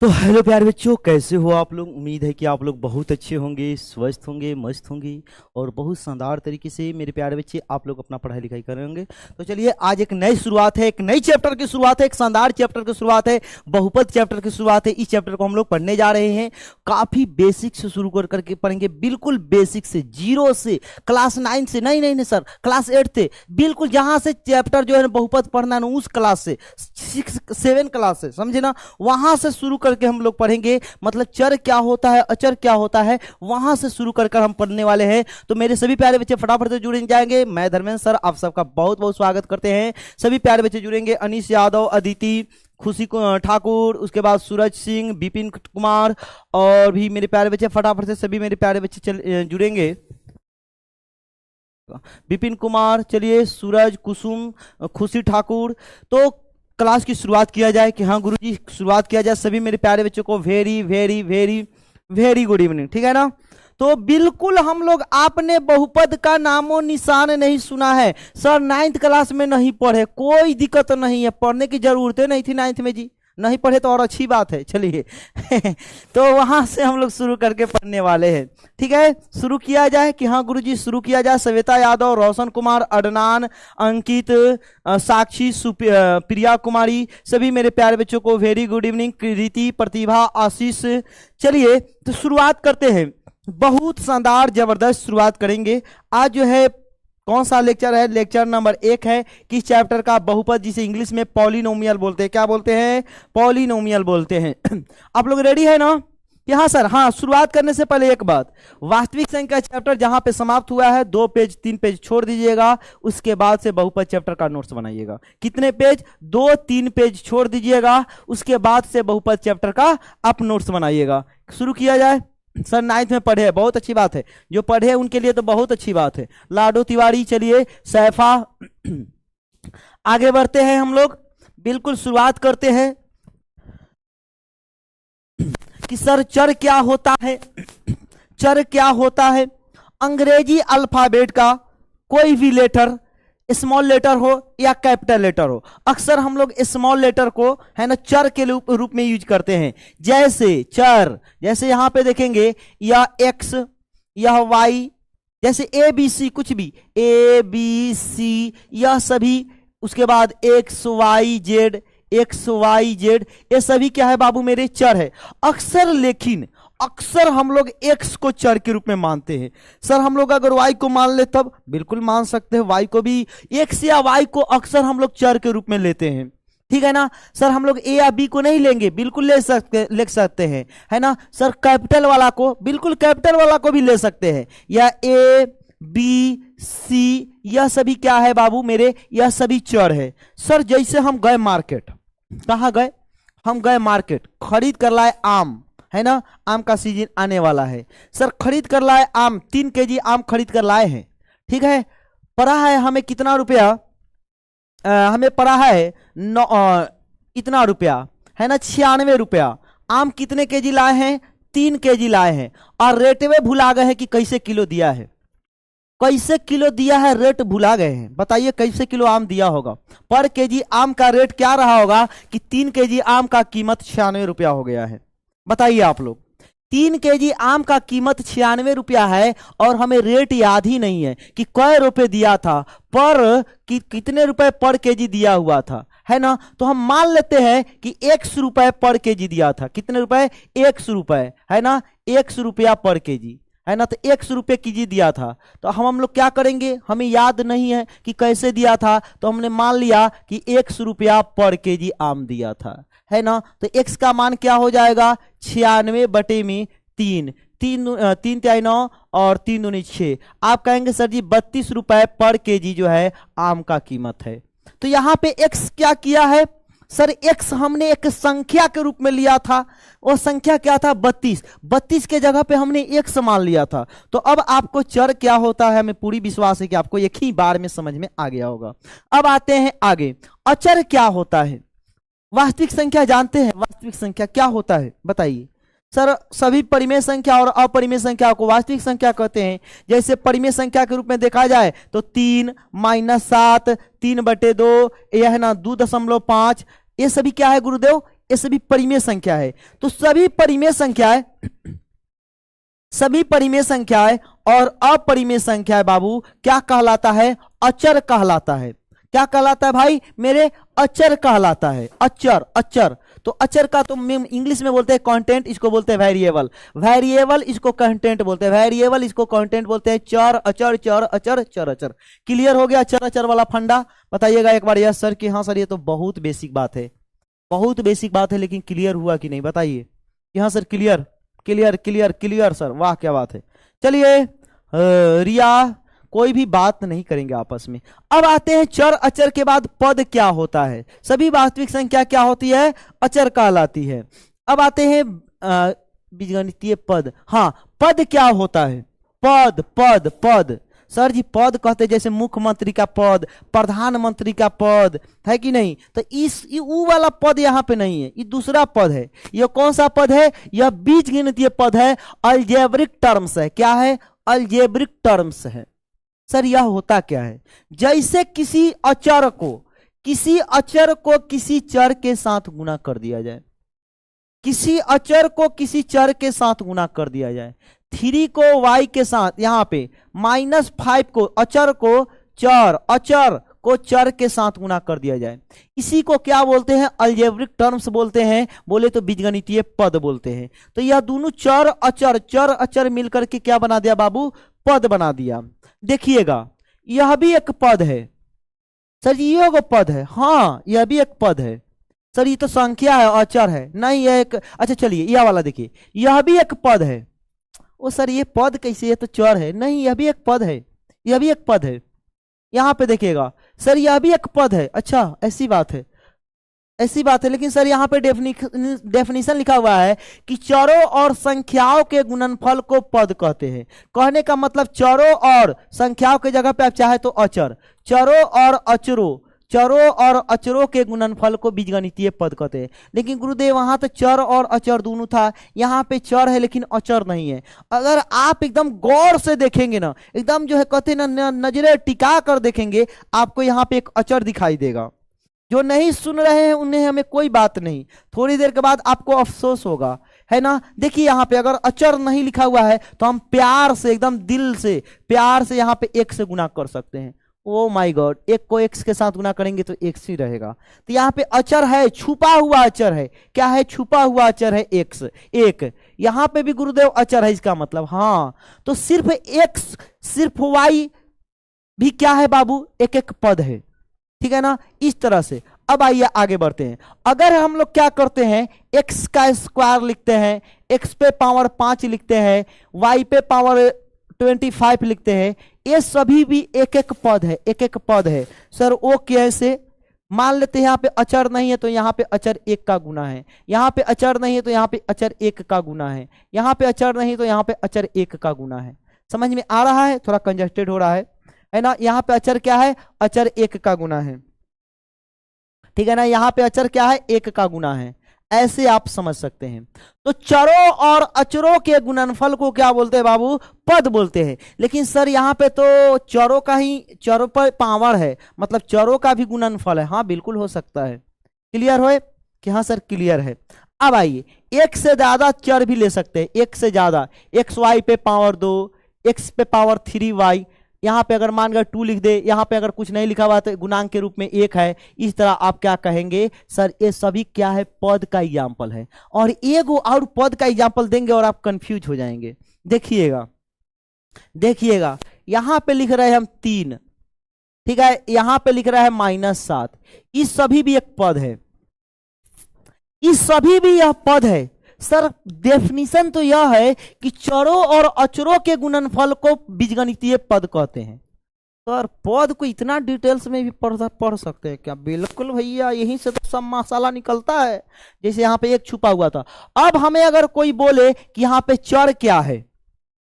तो हेलो प्यारे बच्चों, कैसे हो आप लोग। उम्मीद है कि आप लोग बहुत अच्छे होंगे, स्वस्थ होंगे, मस्त होंगे और बहुत शानदार तरीके से मेरे प्यारे बच्चे आप लोग अपना पढ़ाई लिखाई करेंगे। तो चलिए, आज एक नई शुरुआत है, एक नई चैप्टर की शुरुआत है, एक शानदार चैप्टर की शुरुआत है, बहुपद चैप्टर की शुरुआत है। इस चैप्टर को हम लोग पढ़ने जा रहे हैं। काफी बेसिक से शुरू कर करके पढ़ेंगे, बिल्कुल बेसिक से, जीरो से, क्लास 9 से, नहीं नहीं नहीं सर, क्लास 8 से, बिल्कुल जहां से चैप्टर जो है बहुपद पढ़ना है उस क्लास से, 6-7 क्लास से, समझे ना, वहां से शुरू करके हम लोग पढ़ेंगे। मतलब चर क्या होता है, अचर क्या होता है, वहां से शुरू कर हम पढ़ने वाले हैं। तो मेरे सभी प्यारे बच्चे फटाफट से जुड़ जाएंगे। मैं धर्मेंद्र सर आप सबका बहुत बहुत स्वागत करते हैं। सभी प्यारे बच्चे जुड़ेंगे, अनीश यादव, अदिति, खुशी ठाकुर, उसके बाद सूरज सिंह, विपिन कुमार और भी मेरे प्यारे बच्चे फटाफट से सभी मेरे प्यारे बच्चे जुड़ेंगे। विपिन कुमार, चलिए, सूरज, कुसुम, खुशी ठाकुर। तो क्लास की शुरुआत किया जाए कि हाँ गुरुजी शुरुआत किया जाए। सभी मेरे प्यारे बच्चों को very very very very good evening, ठीक है ना। तो बिल्कुल हम लोग, आपने बहुपद का नामो निशान नहीं सुना है सर, 9th क्लास में नहीं पढ़े, कोई दिक्कत नहीं है, पढ़ने की जरूरत नहीं थी 9th में जी, नहीं पढ़े तो और अच्छी बात है। चलिए तो वहां से हम लोग शुरू करके पढ़ने वाले हैं, ठीक है। शुरू किया जाए कि हाँ गुरुजी शुरू किया जाए। सविता यादव, रोशन कुमार, अदनान, अंकित, साक्षी, प्रिया कुमारी, सभी मेरे प्यारे बच्चों को वेरी गुड इवनिंग। कृति, प्रतिभा, आशीष। चलिए तो शुरुआत करते हैं, बहुत शानदार जबरदस्त शुरुआत करेंगे। आज जो है कौन सा लेक्चर है, लेक्चर नंबर 1 है। किस चैप्टर का, बहुपद, जिसे इंग्लिश में पॉलिनोमियल बोलते हैं। क्या बोलते हैं? पॉलिनोमियल बोलते हैं। आप लोग रेडी है ना कि हाँ सर? हाँ, शुरुआत करने से पहले एक बात, वास्तविक संख्या चैप्टर जहां पे समाप्त हुआ है 2 पेज 3 पेज छोड़ दीजिएगा, उसके बाद से बहुपद चैप्टर का नोट्स बनाइएगा। कितने पेज? 2-3 पेज छोड़ दीजिएगा, उसके बाद से बहुपद चैप्टर का आप नोट्स बनाइएगा। शुरू किया जाए। सर 9th में पढ़े हैं, बहुत अच्छी बात है, जो पढ़े हैं उनके लिए तो बहुत अच्छी बात है। लाडो तिवारी, चलिए, सैफा, आगे बढ़ते हैं हम लोग, बिल्कुल शुरुआत करते हैं कि सर चर क्या होता है। चर क्या होता है? अंग्रेजी अल्फाबेट का कोई भी लेटर, स्मॉल लेटर हो या कैपिटल लेटर हो, अक्सर हम लोग स्मॉल लेटर को है ना चर के रूप में यूज करते हैं। जैसे चर, जैसे यहां पे देखेंगे, या एक्स, या वाई, जैसे ए बी सी, कुछ भी ए बी सी, यह सभी, उसके बाद x y z, x y z, ये सभी क्या है बाबू मेरे? चर है। अक्सर, लेकिन अक्सर हम लोग एक्स को चर के रूप में मानते हैं। सर हम लोग अगर वाई को मान ले तब बिल्कुल मान सकते हैं, वाई को भी, एक्स या वाई को अक्सर हम लोग चर के रूप में लेते हैं, ठीक है ना। सर हम लोग ए या बी को नहीं लेंगे, बिल्कुल ले सकते हैं, है ना। सर कैपिटल वाला को, बिल्कुल कैपिटल वाला को भी ले सकते हैं, या ए बी सी, यह सभी क्या है बाबू मेरे? यह सभी चर है। सर जैसे हम गए मार्केट, कहाँ गए? हम गए मार्केट, खरीद कर लाए आम, है ना, आम का सीजन आने वाला है। सर खरीद कर लाए आम, 3 केजी आम खरीद कर लाए हैं, ठीक है। पड़ा है हमें कितना रुपया? हमें पड़ा है इतना रुपया, है ना, 96 रुपया। आम कितने केजी लाए हैं? 3 केजी लाए हैं, और रेट में भुला गए हैं कि कैसे किलो दिया है। कैसे किलो दिया है, रेट भुला गए हैं। बताइए कैसे किलो आम दिया होगा? पर केजी आम का रेट क्या रहा होगा कि 3 केजी आम का कीमत 96 रुपया हो गया है। बताइए आप लोग, 3 केजी आम का कीमत 96 रुपया है, और हमें रेट याद ही नहीं है कि कै रुपए दिया था, पर कितने रुपए पर केजी दिया हुआ था, है ना। तो हम मान लेते हैं कि 100 रुपए पर केजी दिया था। कितने रुपए? 100 रुपए, है ना, 100 रुपया पर केजी, है ना। तो 100 रुपये केजी दिया था। तो हम लोग क्या करेंगे? हमें याद नहीं है कि कैसे दिया था, तो हमने मान लिया कि 100 रुपया पर केजी आम दिया था, है ना। तो x का मान क्या हो जाएगा? 96 बटे में 3, 3 तिहाई 9 और 3 दूनी 6। आप कहेंगे सर जी 32 रुपए पर केजी जो है आम का कीमत है। तो यहां पे x क्या किया है? सर x हमने एक संख्या के रूप में लिया था, वो संख्या क्या था? 32। 32 के जगह पे हमने x मान लिया था। तो अब आपको चर क्या होता है, हमें पूरी विश्वास है कि आपको एक ही बार में समझ में आ गया होगा। अब आते हैं आगे, अचर क्या होता है? वास्तविक संख्या जानते हैं? वास्तविक संख्या क्या होता है बताइए। सर सभी परिमेय संख्या और अपरिमेय संख्या को वास्तविक संख्या कहते हैं। जैसे परिमेय संख्या के रूप में देखा जाए तो 3 - 7, 3/2, यह है ना 2.5, ये सभी क्या है गुरुदेव? ये सभी परिमेय संख्या है। तो सभी परिमेय संख्याएं सभी परिमेय संख्याएं और अपरिमेय संख्याएं बाबू क्या कहलाता है? अचर कहलाता है। क्या कहलाता है भाई मेरे? अचर कहलाता है। अचर, अचर। तो अचर का तो इंग्लिश में बोलते हैं कंटेंट, इसको बोलते हैं वेरिएबल। वेरिएबल इसको कंटेंट बोलते हैं, वेरिएबल इसको कंटेंट बोलते हैं। चर अचर, चर अचर, चर अचर। क्लियर हो गया चर अचर वाला फंडा? बताइएगा एक बार यस सर कि हाँ सर ये तो बहुत बेसिक बात है, बहुत बेसिक बात है, लेकिन क्लियर हुआ कि नहीं बताइए कि हाँ sir clear clear clear clear sir, वाह क्या बात है। चलिए रिया कोई भी बात नहीं करेंगे आपस में। अब आते हैं चर अचर के बाद पद क्या होता है। सभी वास्तविक संख्या क्या होती है? अचर कहलाती है। अब आते हैं बीजगणितीय पद। हाँ, पद क्या होता है? पद पद पद सर जी पद कहते जैसे मुख्यमंत्री का पद, प्रधानमंत्री का पद है कि नहीं? तो वो वाला पद यहाँ पे नहीं है, ये दूसरा पद है। यह कौन सा पद है? यह बीजगणितीय पद है, अलजेब्रिक टर्म्स है। क्या है? अलजेब्रिक टर्म्स है। सर यह होता क्या है? जैसे किसी अचर को किसी चर के साथ गुना कर दिया जाए, किसी अचर को किसी चर के साथ गुना कर दिया जाए। 3 को y के साथ, यहां पे -5 को अचर को चर के साथ गुना कर दिया जाए, इसी को क्या बोलते हैं? अलजेब्रिक टर्म्स बोलते हैं। बोले तो बीजगणितीय पद बोलते हैं। तो यह दोनों चर अचर मिलकर के क्या बना दिया बाबू? पद बना दिया। देखिएगा यह भी एक पद है सर जी, ये पद है। हाँ यह भी एक पद है सर, ये तो संख्या है, अचर है नहीं, यह एक, अच्छा चलिए यह वाला देखिए, यह भी एक पद है। ओ सर ये पद कैसे? ये तो चर है। नहीं यह भी एक पद है, यह भी एक पद है। यहां पे देखिएगा सर यह भी एक पद है। अच्छा ऐसी बात है, ऐसी बात है। लेकिन सर यहाँ पे डेफिनेशन लिखा हुआ है कि चरों और संख्याओं के गुणनफल को पद कहते हैं। कहने का मतलब चरों और संख्याओं के जगह पे आप चाहे तो अचर, चरों और अचरों के गुणनफल को बीजगणितीय पद कहते हैं। लेकिन गुरुदेव वहां तो चर और अचर दोनों था, यहाँ पे चर है लेकिन अचर नहीं है। अगर आप एकदम गौर से देखेंगे ना, एकदम जो है कहते ना नजरे टिका कर देखेंगे, आपको यहाँ पे एक अचर दिखाई देगा। जो नहीं सुन रहे हैं उन्हें हमें कोई बात नहीं, थोड़ी देर के बाद आपको अफसोस होगा, है ना। देखिए यहाँ पे अगर अचर नहीं लिखा हुआ है तो हम प्यार से, एकदम दिल से, प्यार से यहाँ पे एक से गुना कर सकते हैं। ओ माय गॉड, एक को एक्स के साथ गुना करेंगे तो एक्स ही रहेगा। तो यहाँ पे अचर है, छुपा हुआ अचर है। क्या है? छुपा हुआ अचर है एक्स, एक। यहाँ पे भी गुरुदेव अचर है, इसका मतलब हाँ, तो सिर्फ एक्स सिर्फ वाई भी क्या है बाबू? एक एक पद है, ठीक है ना। इस तरह से अब आइए आगे बढ़ते हैं। अगर हम लोग क्या करते हैं, एक्स का स्क्वायर लिखते हैं, एक्स पे पावर 5 लिखते हैं, वाई पे पावर 25 लिखते हैं, ये सभी भी एक एक पद है, एक एक पद है। सर वो कैसे? मान लेते हैं यहाँ पे अचर नहीं है तो यहाँ पे अचर 1 का गुना है, यहाँ पे अचर नहीं है तो यहाँ पे अचर 1 का गुना है, यहाँ पे अचर नहीं तो यहाँ पे अचर 1 का गुना है। समझ में आ रहा है? थोड़ा कंजस्टेड हो रहा है ना। यहाँ पे अचर क्या है? अचर 1 का गुना है, ठीक है ना। यहाँ पे अचर क्या है? 1 का गुना है। ऐसे आप समझ सकते हैं। तो चरों और अचरों के गुणनफल को क्या बोलते हैं बाबू? पद बोलते हैं। लेकिन सर यहाँ पे तो चरों का ही, चरों पर पावर है, मतलब चरों का भी गुणनफल है। हाँ बिल्कुल हो सकता है। क्लियर हो कि हाँ सर क्लियर है। अब आइए, एक से ज्यादा चर भी ले सकते हैं, एक से ज्यादा। एक्स वाई पे पावर 2, एक्स पे पावर 3y, यहाँ पे अगर मान कर 2 लिख दे, यहाँ पे अगर कुछ नहीं लिखा हुआ तो गुणांक के रूप में 1 है। इस तरह आप क्या कहेंगे? सर ये सभी क्या है? पद का एग्जाम्पल है। और एगो और पद का एग्जाम्पल देंगे और आप कंफ्यूज हो जाएंगे। देखिएगा देखिएगा, यहाँ पे लिख रहे हैं हम 3, ठीक है, यहाँ पे लिख रहा है -7। इस सभी भी एक पद है, इस सभी भी यह पद है। सर डेफिनेशन तो यह है कि चरों और अचरों के गुणनफल को बीजगणितीय पद कहते हैं। सर पद को इतना डिटेल्स में भी पढ़ सकते हैं क्या? बिल्कुल भैया, यहीं से तो सब मसाला निकलता है। जैसे यहाँ पे एक छुपा हुआ था। अब हमें अगर कोई बोले कि यहाँ पे चर क्या है,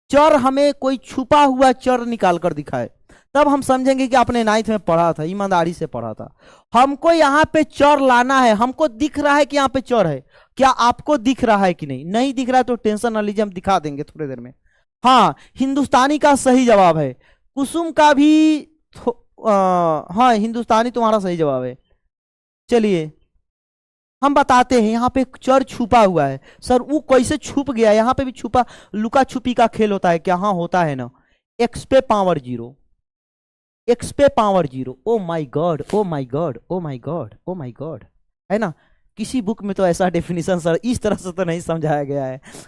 चर हमें कोई छुपा हुआ चर निकाल कर दिखाए, तब हम समझेंगे कि आपने 9th में पढ़ा था, ईमानदारी से पढ़ा था। हमको यहाँ पे चर लाना है, हमको दिख रहा है कि यहाँ पे चर है। क्या आपको दिख रहा है कि नहीं? नहीं दिख रहा है तो टेंशन न लीजिए, हम दिखा देंगे थोड़ी देर में। हाँ, हिंदुस्तानी का सही जवाब है। कुसुम का भी हाँ, हिंदुस्तानी तुम्हारा सही जवाब है। चलिए हम बताते हैं यहाँ पे एक चर छुपा हुआ है। सर वो कैसे छुप गया? यहाँ पे भी छुपा लुका छुपी का खेल होता है क्या? हाँ होता है ना। एक्स पे पावर जीरो, एक्स पे पावर जीरो। ओ माई गॉड, ओ माई गॉड, ओ माई गॉड, ओ माई गॉड, है ना। किसी बुक में तो ऐसा डेफिनेशन सर इस तरह से तो नहीं समझाया गया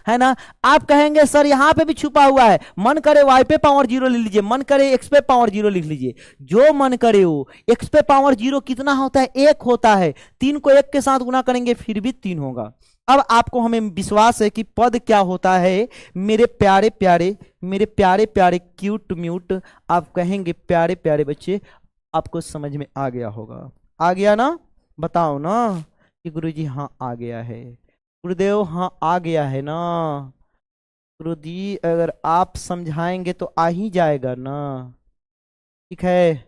है ना। आप कहेंगे सर यहाँ पे भी छुपा हुआ है, मन करे वाई पे पावर जीरो लिख लीजिए, मन करे एक्स पे पावर जीरो लिख लीजिए, जो मन करे वो। एक्स पे पावर जीरो कितना होता है? एक होता है। 3 को 1 के साथ गुना करेंगे फिर भी 3 होगा। अब आपको हमें विश्वास है कि पद क्या होता है मेरे प्यारे प्यारे, मेरे प्यारे प्यारे क्यूट म्यूट, आप कहेंगे प्यारे प्यारे बच्चे, आपको समझ में आ गया होगा। आ गया ना? बताओ ना कि गुरुजी हाँ आ गया है। गुरुदेव हाँ आ गया है ना। गुरुजी अगर आप समझाएंगे तो आ ही जाएगा ना। ठीक है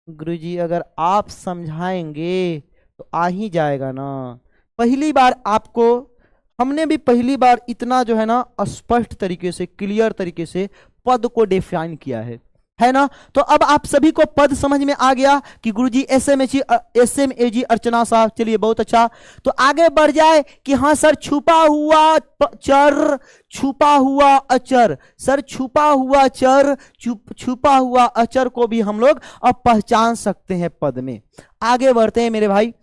गुरुजी, अगर आप समझाएंगे तो आ ही जाएगा ना। पहली बार आपको, हमने भी पहली बार इतना जो है ना स्पष्ट तरीके से, क्लियर तरीके से पद को डिफाइन किया है ना। तो अब आप सभी को पद समझ में आ गया कि गुरुजी एसएमएजी अर्चना साहब, चलिए बहुत अच्छा। तो आगे बढ़ जाए कि हाँ सर छुपा हुआ चर, छुपा हुआ अचर। सर छुपा हुआ चर, छुपा हुआ अचर को भी हम लोग अब पहचान सकते हैं पद में। आगे बढ़ते हैं मेरे भाई।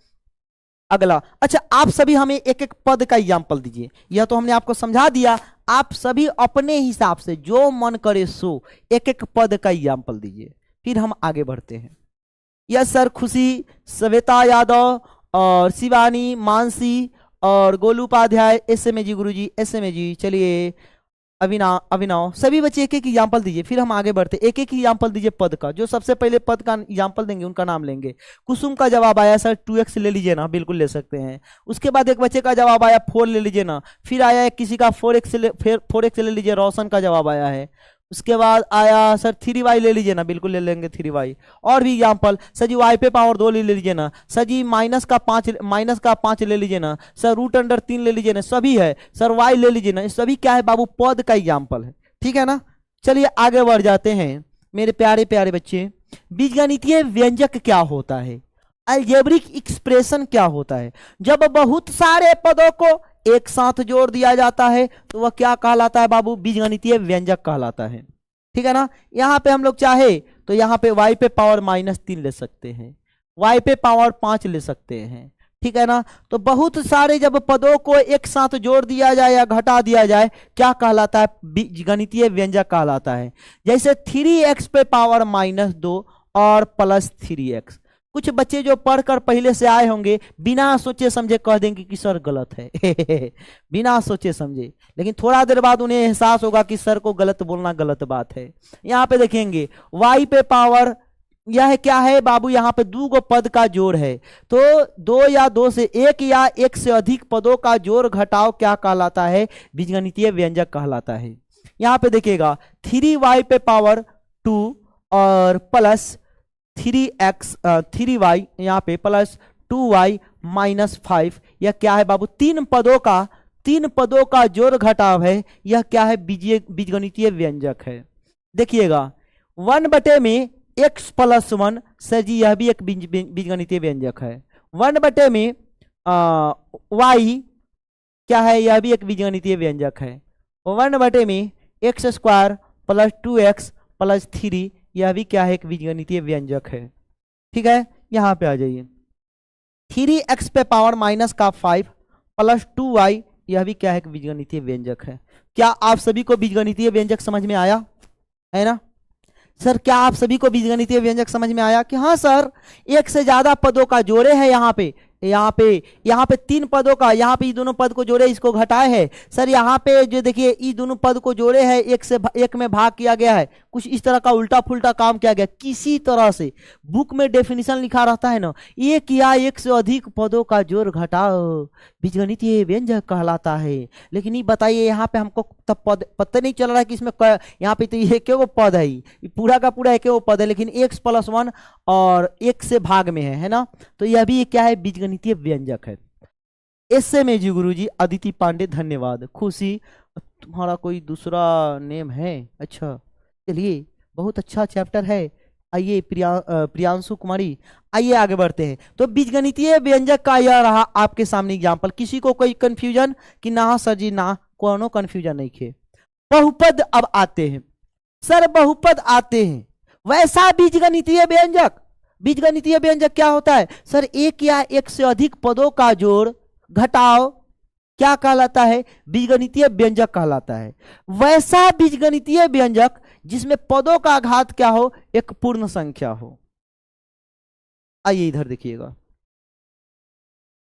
अगला, अच्छा आप सभी हमें एक एक पद का एग्जाम्पल दीजिए। यह तो हमने आपको समझा दिया, आप सभी अपने हिसाब से जो मन करे सो एक एक पद का एग्जाम्पल दीजिए, फिर हम आगे बढ़ते हैं। यस सर, खुशी, श्वेता यादव और शिवानी, मानसी और गोलू उपाध्याय, एसएमएजी गुरुजी, एसएमएजी। चलिए अभिनव, अभिनव, सभी बच्चे एक एक एग्जाम्पल दीजिए, फिर हम आगे बढ़ते। एक एक एग्जाम्पल दीजिए पद का। जो सबसे पहले पद का एग्जाम्पल देंगे उनका नाम लेंगे। कुसुम का जवाब आया सर 2x ले लीजिए ना, बिल्कुल ले सकते हैं। उसके बाद एक बच्चे का जवाब आया 4 ले लीजिए ना। फिर आया किसी का 4x ले लीजिए, रोशन का जवाब आया है। उसके बाद आया सर 3y ले लीजिए ना, बिल्कुल ले लेंगे 3y। और भी एग्जाम्पल, सर जी y पे पावर 2 ले लीजिए ना। सर जी माइनस का 5 ले लीजिए ना। सर √3 ले लीजिए ना, सभी है। सर y ले लीजिए ना, सभी क्या है बाबू? पद का एग्जाम्पल है। ठीक है ना। चलिए आगे बढ़ जाते हैं मेरे प्यारे प्यारे बच्चे। बीजगणितीय व्यंजक क्या होता है? अलजेब्रिक एक्सप्रेशन क्या होता है? जब बहुत सारे पदों को एक साथ जोड़ दिया जाता है तो वह क्या कहलाता है बाबू? बीजगणितीय व्यंजक कहलाता है। ठीक है ना। यहां पे हम लोग चाहे तो यहां पे y पे पावर -3 ले सकते हैं, y पे पावर 5 ले सकते हैं। ठीक है ना। तो बहुत सारे जब पदों को एक साथ जोड़ दिया जाए या घटा दिया जाए क्या कहलाता है? बीजगणितीय व्यंजक कहलाता है। जैसे 3x पे पावर -2 और +3x। कुछ बच्चे जो पढ़कर पहले से आए होंगे बिना सोचे समझे कह देंगे कि सर गलत है बिना सोचे समझे, लेकिन थोड़ा देर बाद उन्हें एहसास होगा कि सर को गलत बोलना गलत बात है। यहाँ पे देखेंगे y पे पावर, यह क्या है बाबू? यहाँ पे 2 गो पद का जोड़ है। तो 2 या 2 से 1 या 1 से अधिक पदों का जोड़ घटाव क्या कहलाता है? बीजगणितीय व्यंजक कहलाता है। यहाँ पे देखिएगा 3y पे पावर 2 और प्लस 3y, यहाँ पे प्लस 2y -5, यह क्या है बाबू? 3 पदों का जोड़ घटाव है। यह क्या है? बीजगणितीय व्यंजक है। देखिएगा 1 में x + 1, सर जी यह भी एक बीजगणितीय व्यंजक है। 1 में y क्या है? यह भी एक बीजगणितीय व्यंजक है। 1 में x² + 2x + 3, यह भी क्या है? एक बीजगणितीय व्यंजक है। ठीक है, यहां पे आ जाइए। 3x पे पावर -5 + 2y, यह भी क्या है? एक बीजगणितीय व्यंजक है। क्या आप सभी को बीजगणितीय व्यंजक समझ में आया है ना? सर क्या आप सभी को बीजगणितीय व्यंजक समझ में आया कि हाँ सर एक से ज्यादा पदों का जोड़े है? यहाँ पे 3 पदों का, यहाँ पे ये दोनों पद को जोड़े, इसको घटाए है। सर यहाँ पे जो देखिए ये दोनों पद को जोड़े है, एक में भाग किया गया है। कुछ इस तरह का उल्टा फुल्टा काम किया गया। किसी तरह से बुक में डेफिनेशन लिखा रहता है ना, एक या एक से अधिक पदों का जोड़ घटाओ बीजगणितीय व्यंजक कहलाता है। लेकिन ये बताइए यहाँ पे हमको तब पद पता नहीं चल रहा है कि इसमें यहाँ पे तो ये क्यों पद है, ये पूरा का पूरा एक पद है, लेकिन x + 1 और 1 से भाग में है ना। तो यह भी क्या है? बीजगणितीय व्यंजक है। एसएमएजी गुरुजी, अदिति पांडे, धन्यवाद। खुशी, तुम्हारा कोई दूसरा नेम है? अच्छा चलिए, बहुत अच्छा चैप्टर है। आइए प्रियांशु कुमारी, आइए आगे बढ़ते हैं। तो बीजगणितीय व्यंजक का यह रहा आपके सामने एग्जाम्पल। किसी को कोई कंफ्यूजन कि ना सर जी ना, कोनो कंफ्यूजन नहीं खे। बहुपद अब आते हैं सर, बहुपद आते हैं। वैसा बीजगणितीय व्यंजक, बीजगणितीय व्यंजक क्या होता है सर? एक या एक से अधिक पदों का जोड़ घटाव क्या कहलाता है? बीजगणितीय व्यंजक कहलाता है। वैसा बीजगणितीय व्यंजक जिसमें पदों का घात क्या हो? एक पूर्ण संख्या हो। आइए इधर देखिएगा,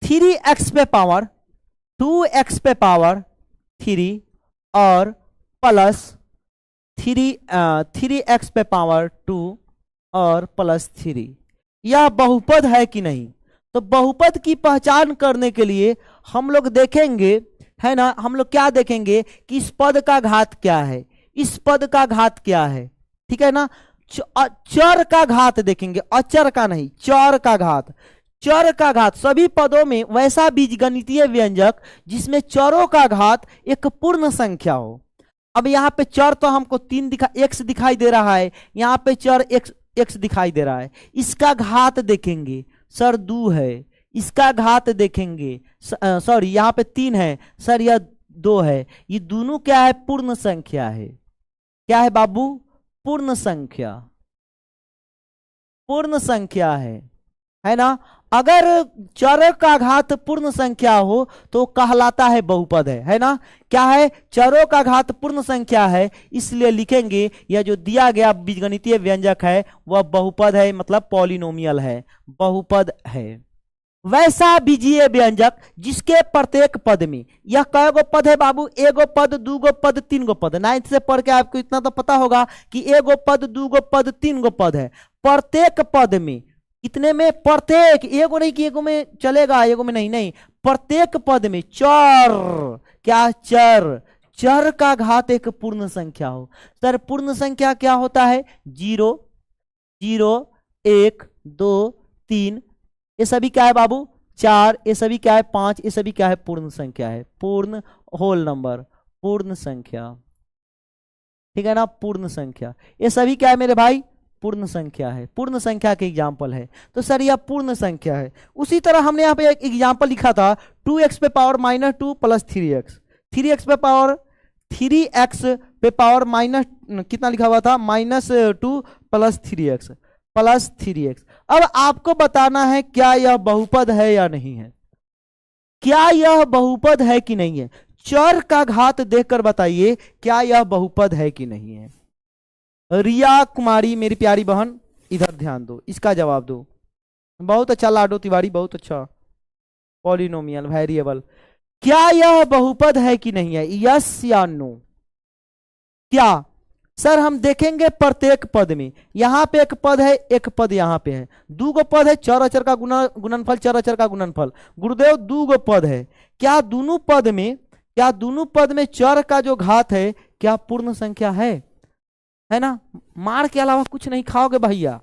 3x पे पावर 2x पे पावर 3 और प्लस 3x पे पावर 2 और प्लस 3, यह बहुपद है कि नहीं? तो बहुपद की पहचान करने के लिए हम लोग देखेंगे, है ना, हम लोग क्या देखेंगे कि इस पद का घात क्या है, इस पद का घात क्या है, ठीक है ना। चर का घात देखेंगे, अचर का नहीं, चर का घात, चर का घात। सभी पदों में वैसा बीजगणितीय व्यंजक जिसमें चरों का घात एक पूर्ण संख्या हो। अब यहाँ पे चर तो हमको 3 एक्स दिखाई दे रहा है, यहाँ पे चर एक्स दिखाई दे रहा है। इसका घात देखेंगे सर 2 है, इसका घात देखेंगे सॉरी यहाँ पे 3 है सर, यह 2 है। ये दोनों क्या है? पूर्ण संख्या है। क्या है बाबू? पूर्ण संख्या, पूर्ण संख्या है ना। अगर चर का घात पूर्ण संख्या हो तो कहलाता है बहुपद है ना। क्या है? चरों का घात पूर्ण संख्या है, इसलिए लिखेंगे यह जो दिया गया बीजगणितीय व्यंजक है वह बहुपद है, मतलब पॉलिनोमियल है, बहुपद है। वैसा बीजीय व्यंजक जिसके प्रत्येक पद में, यह कई गो पद है बाबू? एगो पद, 2 गो पद, 3 गो पद। 9th से पढ़ के आपको इतना तो पता होगा कि एगो पद, 2 गो पद, 3 गो पद है। प्रत्येक पद में कितने में? प्रत्येक, एगो नहीं कि एगो में चलेगा, एगो में नहीं, नहीं, प्रत्येक पद में चर, क्या? चर, चर का घात एक पूर्ण संख्या हो। सर पूर्ण संख्या क्या होता है? 0, 0, 1, 2, 3, ये सभी क्या है बाबू? 4, ये सभी क्या है? 5, ये सभी क्या है? पूर्ण संख्या है, पूर्ण होल नंबर, पूर्ण संख्या, ठीक है ना, पूर्ण संख्या। ये सभी क्या है मेरे भाई? पूर्ण संख्या है, पूर्ण संख्या के एग्जाम्पल है। तो सर यह पूर्ण संख्या है। उसी तरह हमने यहाँ पे एक एग्जाम्पल लिखा था, 2x पे पावर -2 प्लस 3x, 3x पे पावर 3x पे पावर माइनस कितना लिखा हुआ था? -2 प्लस 3x, प्लस 3x। अब आपको बताना है क्या यह बहुपद है या नहीं है, क्या यह बहुपद है कि नहीं है। चर का घात देखकर बताइए क्या यह बहुपद है कि नहीं है। रिया कुमारी मेरी प्यारी बहन, इधर ध्यान दो, इसका जवाब दो। बहुत अच्छा लाडो तिवारी, बहुत अच्छा। पॉलिनोमियल वेरिएबल, क्या यह बहुपद है कि नहीं है? यस या नो? क्या सर? हम देखेंगे प्रत्येक पद में, यहां पे एक पद है, एक पद यहां पे है, 2 गो पद है, चर अचर का गुणनफल, चर अचर का गुणनफल। गुरुदेव 2 गो पद है, क्या दोनों पद में, क्या दोनों पद में चर का जो घात है क्या पूर्ण संख्या है ना? मार के अलावा कुछ नहीं खाओगे भैया,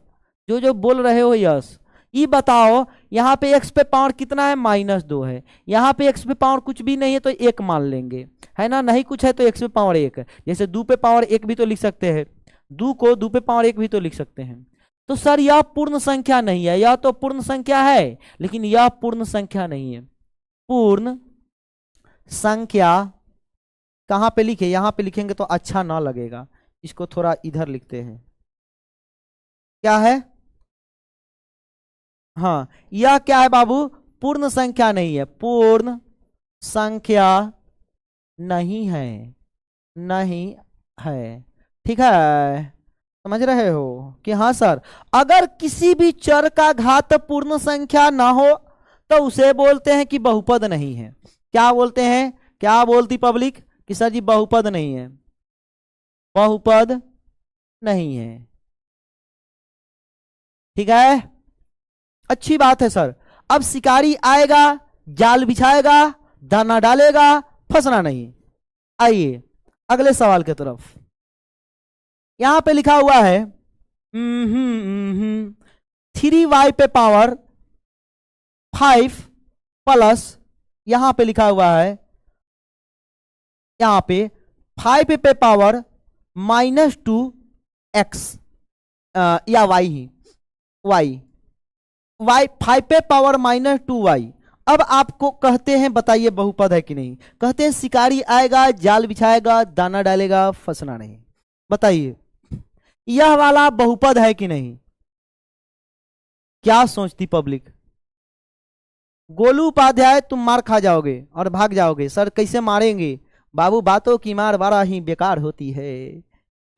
जो जो बोल रहे हो यस। ये बताओ यहाँ पे x पे पावर कितना है? -2 है। यहाँ पे x पे पावर कुछ भी नहीं है तो 1 मान लेंगे, है ना, नहीं कुछ है तो x पे पावर 1 है। जैसे 2 पे पावर 1 भी तो लिख सकते हैं, 2 को 2 पे पावर 1 भी तो लिख सकते हैं। तो सर यह पूर्ण संख्या नहीं है, यह तो पूर्ण संख्या है लेकिन यह पूर्ण संख्या नहीं है। पूर्ण संख्या कहाँ पे लिखे? यहाँ पे लिखेंगे तो अच्छा ना लगेगा, इसको थोड़ा इधर लिखते हैं। क्या है? हाँ, यह क्या है बाबू? पूर्ण संख्या नहीं है, पूर्ण संख्या नहीं है, नहीं है, ठीक है, समझ रहे हो कि हाँ सर। अगर किसी भी चर का घात पूर्ण संख्या ना हो तो उसे बोलते हैं कि बहुपद नहीं है। क्या बोलते हैं? क्या बोलती पब्लिक कि सर जी बहुपद नहीं है, बहुपद नहीं है, ठीक है, अच्छी बात है सर। अब शिकारी आएगा, जाल बिछाएगा, दाना डालेगा, फंसना नहीं। आइए अगले सवाल की तरफ। यहां पे लिखा हुआ है 3y पे पावर 5 प्लस, यहां पे लिखा हुआ है, यहां पे 5 पे पावर -2x, या वाई ही, वाई, वाई 5 पे पावर माइनस 2y। अब आपको कहते हैं बताइए बहुपद है कि नहीं। कहते हैं शिकारी आएगा, जाल बिछाएगा, दाना डालेगा, फंसना नहीं। बताइए यह वाला बहुपद है कि नहीं। क्या सोचती पब्लिक। गोलू उपाध्याय तुम मार खा जाओगे और भाग जाओगे। सर कैसे मारेंगे बाबू, बातों की मार बड़ा ही बेकार होती है।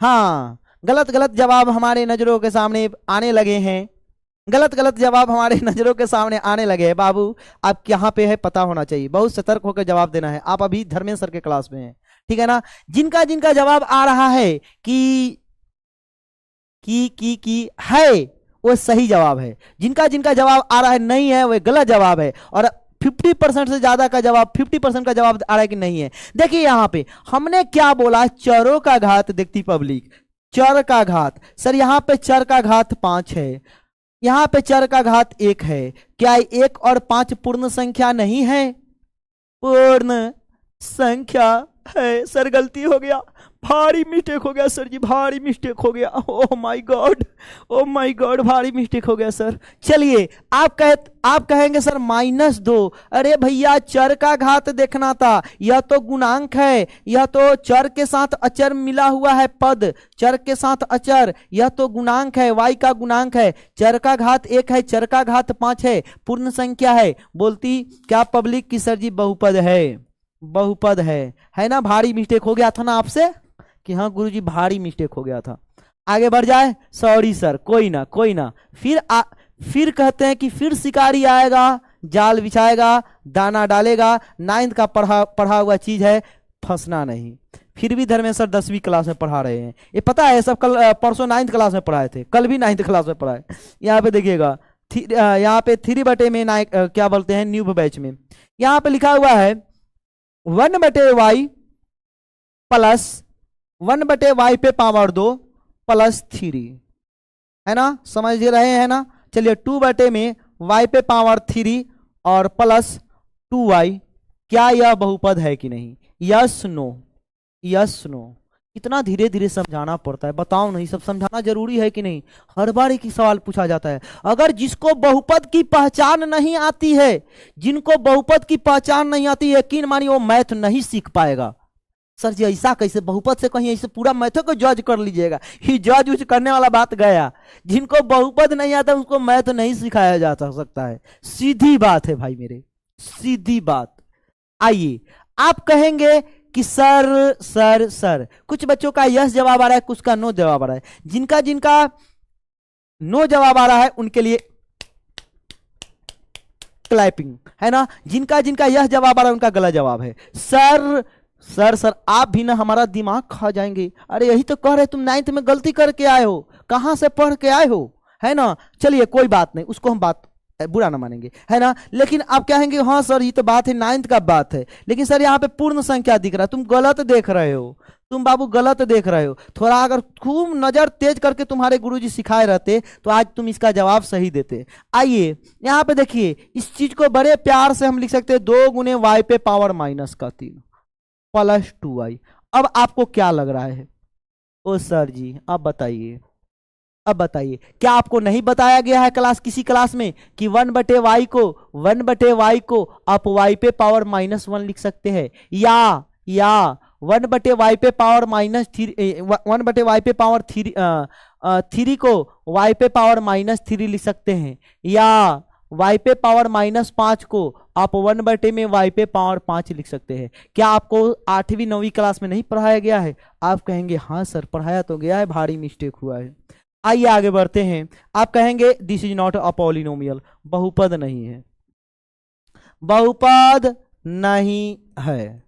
हाँ, गलत गलत जवाब हमारे नजरों के सामने आने लगे हैं, गलत गलत जवाब हमारे नजरों के सामने आने लगे हैं। बाबू आप यहाँ पे है पता होना चाहिए, बहुत सतर्क होकर जवाब देना है। आप अभी धर्मेंद्र सर के क्लास में हैं, ठीक है ना। जिनका जिनका जवाब आ रहा है कि की है वो सही जवाब है, जिनका जिनका जवाब आ रहा है नहीं है वो गलत जवाब है। और 50% से ज्यादा का जवाब, 50% का जवाब आ रहा है कि नहीं है। देखिए यहां पे हमने क्या बोला, चरों का घात। देखती पब्लिक, चर का घात। सर यहां पे चर का घात 5 है, यहां पे चर का घात 1 है। क्या 1 और 5 पूर्ण संख्या नहीं है। पूर्ण संख्या है। सर गलती हो गया, भारी मिस्टेक हो गया सर जी, भारी मिस्टेक हो गया। Oh my God, oh my God, भारी मिस्टेक हो गया सर। चलिए आप कहेंगे सर -2। अरे भैया चर का घात देखना था, यह तो गुणांक है, यह तो चर के साथ अचर मिला हुआ है पद, चर के साथ अचर, यह तो गुणांक है, y का गुणांक है। चर का घात 1 है, चर का घात 5 है, पूर्ण संख्या है। बोलती क्या पब्लिक की सर जी बहुपद है, बहुपद है ना। भारी मिस्टेक हो गया था ना आपसे कि हाँ गुरुजी भारी मिस्टेक हो गया था। आगे बढ़ जाए, सॉरी सर, कोई ना कोई ना। फिर कहते हैं कि फिर शिकारी आएगा, जाल बिछाएगा, दाना डालेगा। 9th का पढ़ा हुआ चीज है, फंसना नहीं। फिर भी धर्मेंद्र सर 10वीं क्लास में पढ़ा रहे हैं, ये पता है। सब कल परसों 9th क्लास में पढ़ाए थे, कल भी 9th क्लास में पढ़ाए। यहाँ पे देखिएगा, यहाँ पे 3 बटे में क्या बोलते हैं न्यू बैच में, यहाँ पे लिखा हुआ है 1/y प्लस 1/y पे पावर 2 प्लस 3, है ना, समझ रहे हैं ना। चलिए 2 में y पे पावर 3 और प्लस 2y, क्या यह बहुपद है कि नहीं। Yes no, yes no. इतना धीरे धीरे समझाना पड़ता है, बताओ नहीं, सब समझाना जरूरी है कि नहीं। हर बार एक ही सवाल पूछा जाता है। अगर जिसको बहुपद की पहचान नहीं आती है, जिनको बहुपद की पहचान नहीं आती है, यकीन मानिए वो मैथ नहीं सीख पाएगा। सर जी ऐसा कैसे, बहुपद से कहीं ऐसे पूरा मैथ को जज कर लीजिएगा, ये जज उज करने वाला बात गया। जिनको बहुपद नहीं आता उसको मैथ नहीं सिखाया जा सकता है, सीधी बात है भाई मेरे, सीधी बात। आइए आप कहेंगे कि सर सर सर कुछ बच्चों का यस जवाब आ रहा है, कुछ का नो जवाब आ रहा है। जिनका जिनका नो जवाब आ रहा है उनके लिए क्लैपिंग, है ना। जिनका जिनका यह जवाब आ रहा है उनका गलत जवाब है। सर सर सर आप भी ना हमारा दिमाग खा जाएंगे। अरे यही तो कह रहे तुम 9th में गलती करके आए हो, कहां से पढ़ के आए हो, है ना। चलिए कोई बात नहीं, उसको हम बात बुरा ना मानेंगे, है ना। लेकिन आप कहेंगे हाँ सर ये तो बात है 9th का बात है, लेकिन सर यहाँ पे पूर्ण संख्या दिख रहा है, तुम गलत देख रहे हो, तुम बाबू गलत देख रहे हो। थोड़ा अगर खूब नजर तेज करके तुम्हारे गुरुजी सिखाए रहते तो आज तुम इसका जवाब सही देते। आइए यहाँ पे देखिए, इस चीज को बड़े प्यार से हम लिख सकते हैं 2 गुने y पे पावर -3 प्लस 2y। अब आपको क्या लग रहा है। ओ सर जी अब बताइए, अब बताइए क्या आपको नहीं बताया गया है क्लास, किसी क्लास में कि 1/y को आप y पे पावर -1 लिख सकते हैं, या 1/y पे पावर -3, 1/y पे पावर 3 को y पे पावर -3 लिख सकते हैं, या y पे पावर -5 को आप 1 में y पे पावर 5 लिख सकते हैं। क्या आपको 8वीं 9वीं क्लास में नहीं पढ़ाया गया है। आप कहेंगे हाँ सर पढ़ाया तो गया है, भारी मिस्टेक हुआ है। आइए आगे बढ़ते हैं। आप कहेंगे this is not a polynomial, बहुपद नहीं है, बहुपद नहीं है।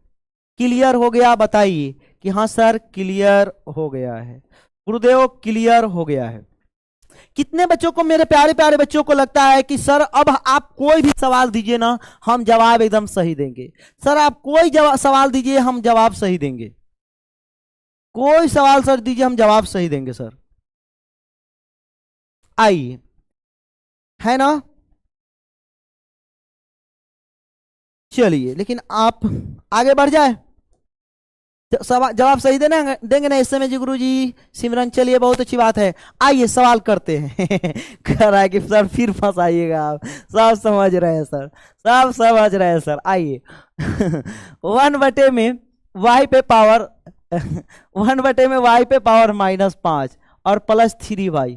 क्लियर हो गया, बताइए कि हाँ सर क्लियर हो गया है। गुरुदेव क्लियर हो गया है। कितने बच्चों को, मेरे प्यारे प्यारे बच्चों को लगता है कि सर अब आप कोई भी सवाल दीजिए ना हम जवाब एकदम सही देंगे। सर आप कोई सवाल दीजिए हम जवाब सही देंगे, कोई सवाल सर दीजिए हम जवाब सही देंगे सर। आइए, है ना। चलिए लेकिन आप आगे बढ़ जाए, सवाल जवाब सही देंगे ना इस समय जी गुरु जी? सिमरन, चलिए बहुत अच्छी बात है। आइए सवाल करते हैं। कह रहा है कि सर फिर फंसाइएगा आप। सब समझ रहे हैं सर, सब समझ रहे हैं सर। आइए 1 बटे में y पे पावर 1 बटे में y पे पावर -5 और +3y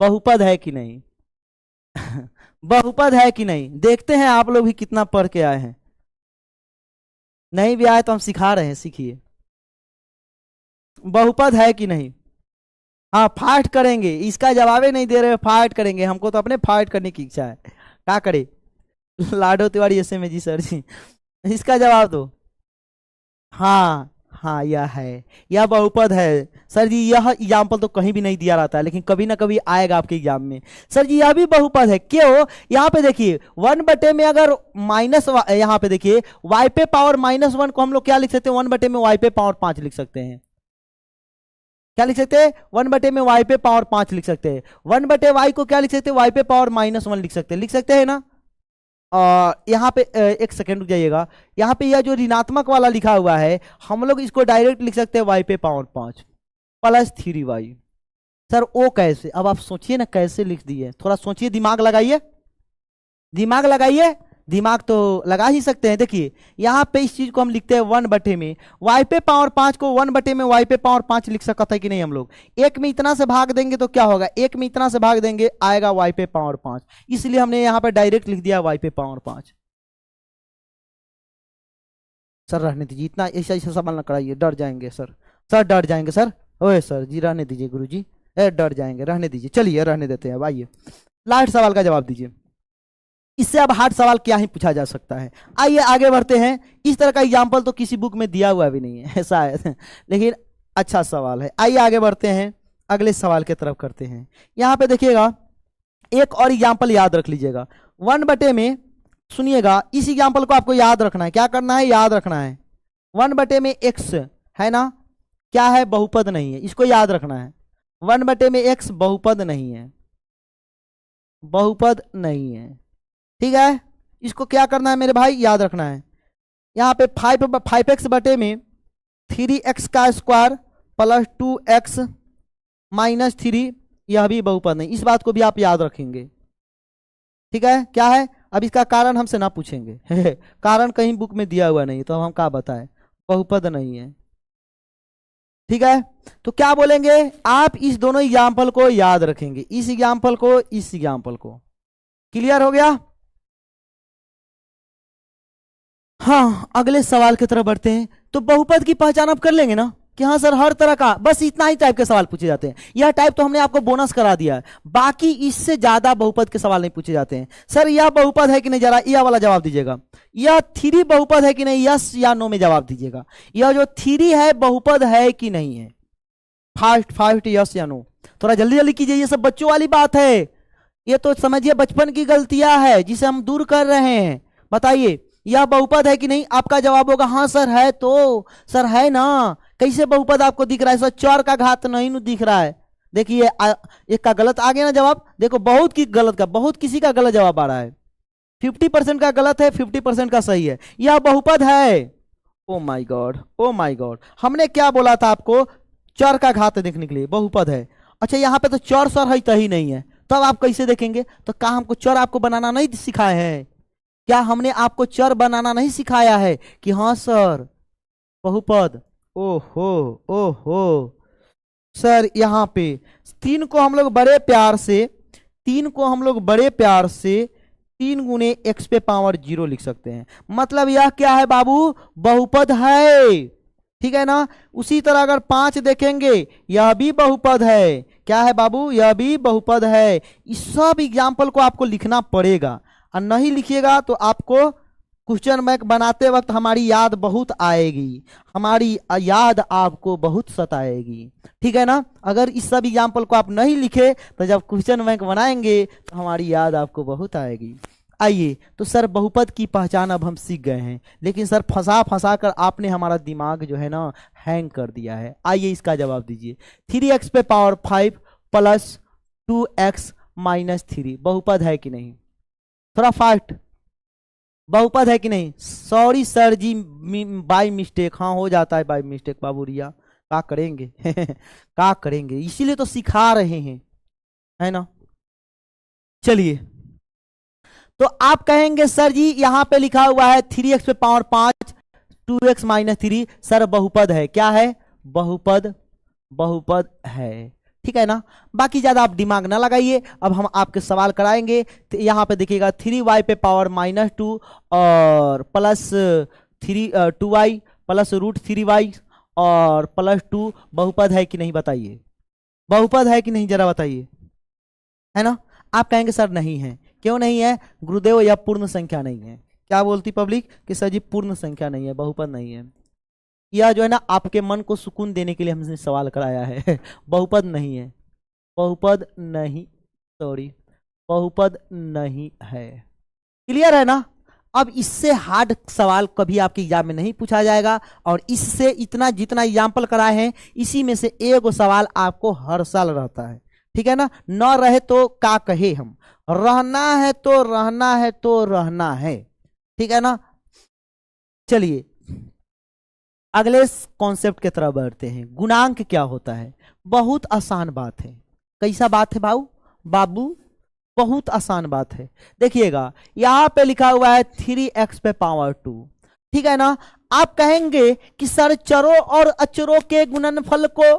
बहुपद है कि नहीं? बहुपद है कि नहीं? देखते हैं आप लोग भी कितना पढ़ के आए हैं। नहीं भी आए तो हम सिखा रहे हैं, सीखिए। बहुपद है कि नहीं? हाँ फाइट करेंगे, इसका जवाब ही नहीं दे रहे, फाइट करेंगे। हमको तो अपने फाइट करने की इच्छा है, क्या करे। लाडो तिवारी ऐसे में जी सर जी, इसका जवाब दो। हाँ हाँ यह है, यह बहुपद है सर जी। यह एग्जाम्पल तो कहीं भी नहीं दिया रहता है, लेकिन कभी ना कभी आएगा आपके एग्जाम में। सर जी यह भी बहुपद है, क्यों? यहाँ पे देखिए 1 बटे में अगर माइनस, यहाँ पे देखिए y पे पावर -1 को हम लोग क्या लिख सकते हैं? 1 बटे में y पे पावर 5 लिख सकते हैं। क्या लिख सकते हैं? 1 बटे में y पे पावर 5 लिख सकते हैं। 1 बटे y को क्या लिख सकते हैं? y पे पावर -1 लिख सकते हैं, लिख सकते हैं ना? यहाँ पे एक सेकेंड रुक जाइएगा। यहाँ पे यह जो ऋणात्मक वाला लिखा हुआ है, हम लोग इसको डायरेक्ट लिख सकते हैं y पे पावर 5 +3y। सर वो कैसे? अब आप सोचिए ना कैसे लिख दिए, थोड़ा सोचिए, दिमाग लगाइए, दिमाग लगाइए। दिमाग तो लगा ही सकते हैं। देखिए यहाँ पे इस चीज को हम लिखते हैं 1 बटे में y पे पावर 5 को 1 बटे में y पे पावर 5 लिख सकता है कि नहीं हम लोग? एक में इतना से भाग देंगे तो क्या होगा? एक में इतना से भाग देंगे आएगा y पे पावर 5, इसलिए हमने यहाँ पे डायरेक्ट लिख दिया y पे पावर 5। सर रहने दीजिए, इतना ऐसा ऐसा सवाल ना कराइए, डर जाएंगे सर। सर डर जाएंगे सर। ओए सर जी रहने दीजिए गुरु जी, डर जाएंगे, रहने दीजिए। चलिए रहने देते हैं। अब आइए लास्ट सवाल का जवाब दीजिए। इससे अब हार्ड सवाल क्या ही पूछा जा सकता है। आइए आगे बढ़ते हैं। इस तरह का एग्जाम्पल तो किसी बुक में दिया हुआ भी नहीं है शायद, लेकिन अच्छा सवाल है। आइए आगे बढ़ते हैं, अगले सवाल की तरफ करते हैं। यहाँ पे देखिएगा एक और एग्जाम्पल याद रख लीजिएगा। 1 बटे में, सुनिएगा इस एग्जाम्पल को आपको याद रखना है। क्या करना है? याद रखना है। 1 बटे में x है ना, क्या है? बहुपद नहीं है, इसको याद रखना है। 1 बटे में x बहुपद नहीं है, बहुपद नहीं है, ठीक है। इसको क्या करना है मेरे भाई? याद रखना है। यहाँ पे 5x बटे में 3x का स्क्वायर +2x -3, यह भी बहुपद नहीं। इस बात को भी आप याद रखेंगे, ठीक है। क्या है? अब इसका कारण हमसे ना पूछेंगे कारण कहीं बुक में दिया हुआ नहीं, तो हम क्या बताएं? बहुपद नहीं है, ठीक है। तो क्या बोलेंगे आप? इस दोनों एग्जाम्पल को याद रखेंगे, इस एग्जाम्पल को, इस एग्जाम्पल को। क्लियर हो गया? हाँ अगले सवाल की तरफ बढ़ते हैं। तो बहुपद की पहचान आप कर लेंगे ना कि हाँ सर हर तरह का, बस इतना ही टाइप के सवाल पूछे जाते हैं। यह टाइप तो हमने आपको बोनस करा दिया है, बाकी इससे ज्यादा बहुपद के सवाल नहीं पूछे जाते हैं। सर यह बहुपद है कि नहीं, जरा यह वाला जवाब दीजिएगा। यह 3 बहुपद है कि नहीं, यस या नो में जवाब दीजिएगा। यह जो 3 है बहुपद है कि नहीं है? फास्ट यस या नो, थोड़ा जल्दी जल्दी कीजिए। ये सब बच्चों वाली बात है, ये तो समझिए बचपन की गलतियां है जिसे हम दूर कर रहे हैं। बताइए यह बहुपद है कि नहीं? आपका जवाब होगा हाँ सर है। तो सर है ना, कैसे बहुपद आपको दिख रहा है? सर 4 का घात नहीं नु दिख रहा है। देखिए एक का गलत आ गया ना जवाब। देखो बहुत की गलत का, बहुत किसी का गलत जवाब आ रहा है। 50% का गलत है, 50% का सही है। यह बहुपद है। Oh my God, oh my God, हमने क्या बोला था आपको? 4 का घात देखने के लिए बहुपद है। अच्छा यहाँ पे तो 4 सर है तो ही नहीं है, तब आप कैसे देखेंगे? तो कहा हमको चर आपको बनाना नहीं सिखाए हैं? क्या हमने आपको चर बनाना नहीं सिखाया है कि हाँ सर बहुपद? ओहो ओहो सर, यहाँ पे 3 को हम लोग बड़े प्यार से, 3 को हम लोग बड़े प्यार से 3 गुने x पे पावर 0 लिख सकते हैं। मतलब यह क्या है बाबू? बहुपद है, ठीक है ना। उसी तरह अगर 5 देखेंगे, यह भी बहुपद है। क्या है बाबू? यह भी बहुपद है। इस सब एग्जाम्पल को आपको लिखना पड़ेगा, और नहीं लिखिएगा तो आपको क्वेश्चन बैंक बनाते वक्त हमारी याद बहुत आएगी, हमारी याद आपको बहुत सताएगी, ठीक है ना। अगर इस सब एग्जाम्पल को आप नहीं लिखे तो जब क्वेश्चन बैंक बनाएंगे तो हमारी याद आपको बहुत आएगी। आइए, तो सर बहुपद की पहचान अब हम सीख गए हैं, लेकिन सर फंसा फंसा कर आपने हमारा दिमाग जो है ना हैंग कर दिया है। आइए इसका जवाब दीजिए। 3x पे पावर 5 प्लस 2x -3 बहुपद है कि नहीं? थोड़ा फास्ट। बहुपद है कि नहीं? Sorry sir ji, by mistake. हाँ हो जाता है बाय मिस्टेक बाबू रिया, क्या करेंगे क्या करेंगे, इसीलिए तो सिखा रहे हैं, है ना। चलिए, तो आप कहेंगे सर जी यहां पे लिखा हुआ है 3x पे पावर 5 2x माइनस 3, सर बहुपद है। क्या है? बहुपद, बहुपद है, ठीक है ना। बाकी ज्यादा आप दिमाग ना लगाइए, अब हम आपके सवाल कराएंगे। तो यहाँ पे देखिएगा 3y पे पावर -2 और प्लस 2y प्लस √3y और +2 बहुपद है कि नहीं बताइए? बहुपद है कि नहीं जरा बताइए, है ना। आप कहेंगे सर नहीं है। क्यों नहीं है गुरुदेव? यह पूर्ण संख्या नहीं है। क्या बोलती पब्लिक कि सर जी पूर्ण संख्या नहीं है, बहुपद नहीं है। यह जो है ना आपके मन को सुकून देने के लिए हमने सवाल कराया है बहुपद नहीं है, बहुपद नहीं, सॉरी, बहुपद नहीं है। क्लियर है ना। अब इससे हार्ड सवाल कभी आपके एग्जाम में नहीं पूछा जाएगा, और इससे इतना जितना एग्जाम्पल कराए हैं इसी में से एक सवाल आपको हर साल रहता है, ठीक है ना। न रहे तो क्या कहे हम, रहना है तो रहना है तो रहना है, ठीक है ना। चलिए अगले कॉन्सेप्ट की तरफ बढ़ते हैं। गुणांक क्या होता है? बहुत आसान बात है। कैसा बात है बाबू? बहुत आसान बात है। देखिएगा यहां पे लिखा हुआ है 3x पे पावर 2, ठीक है ना। आप कहेंगे कि सर चरों और अचरों के गुणनफल को,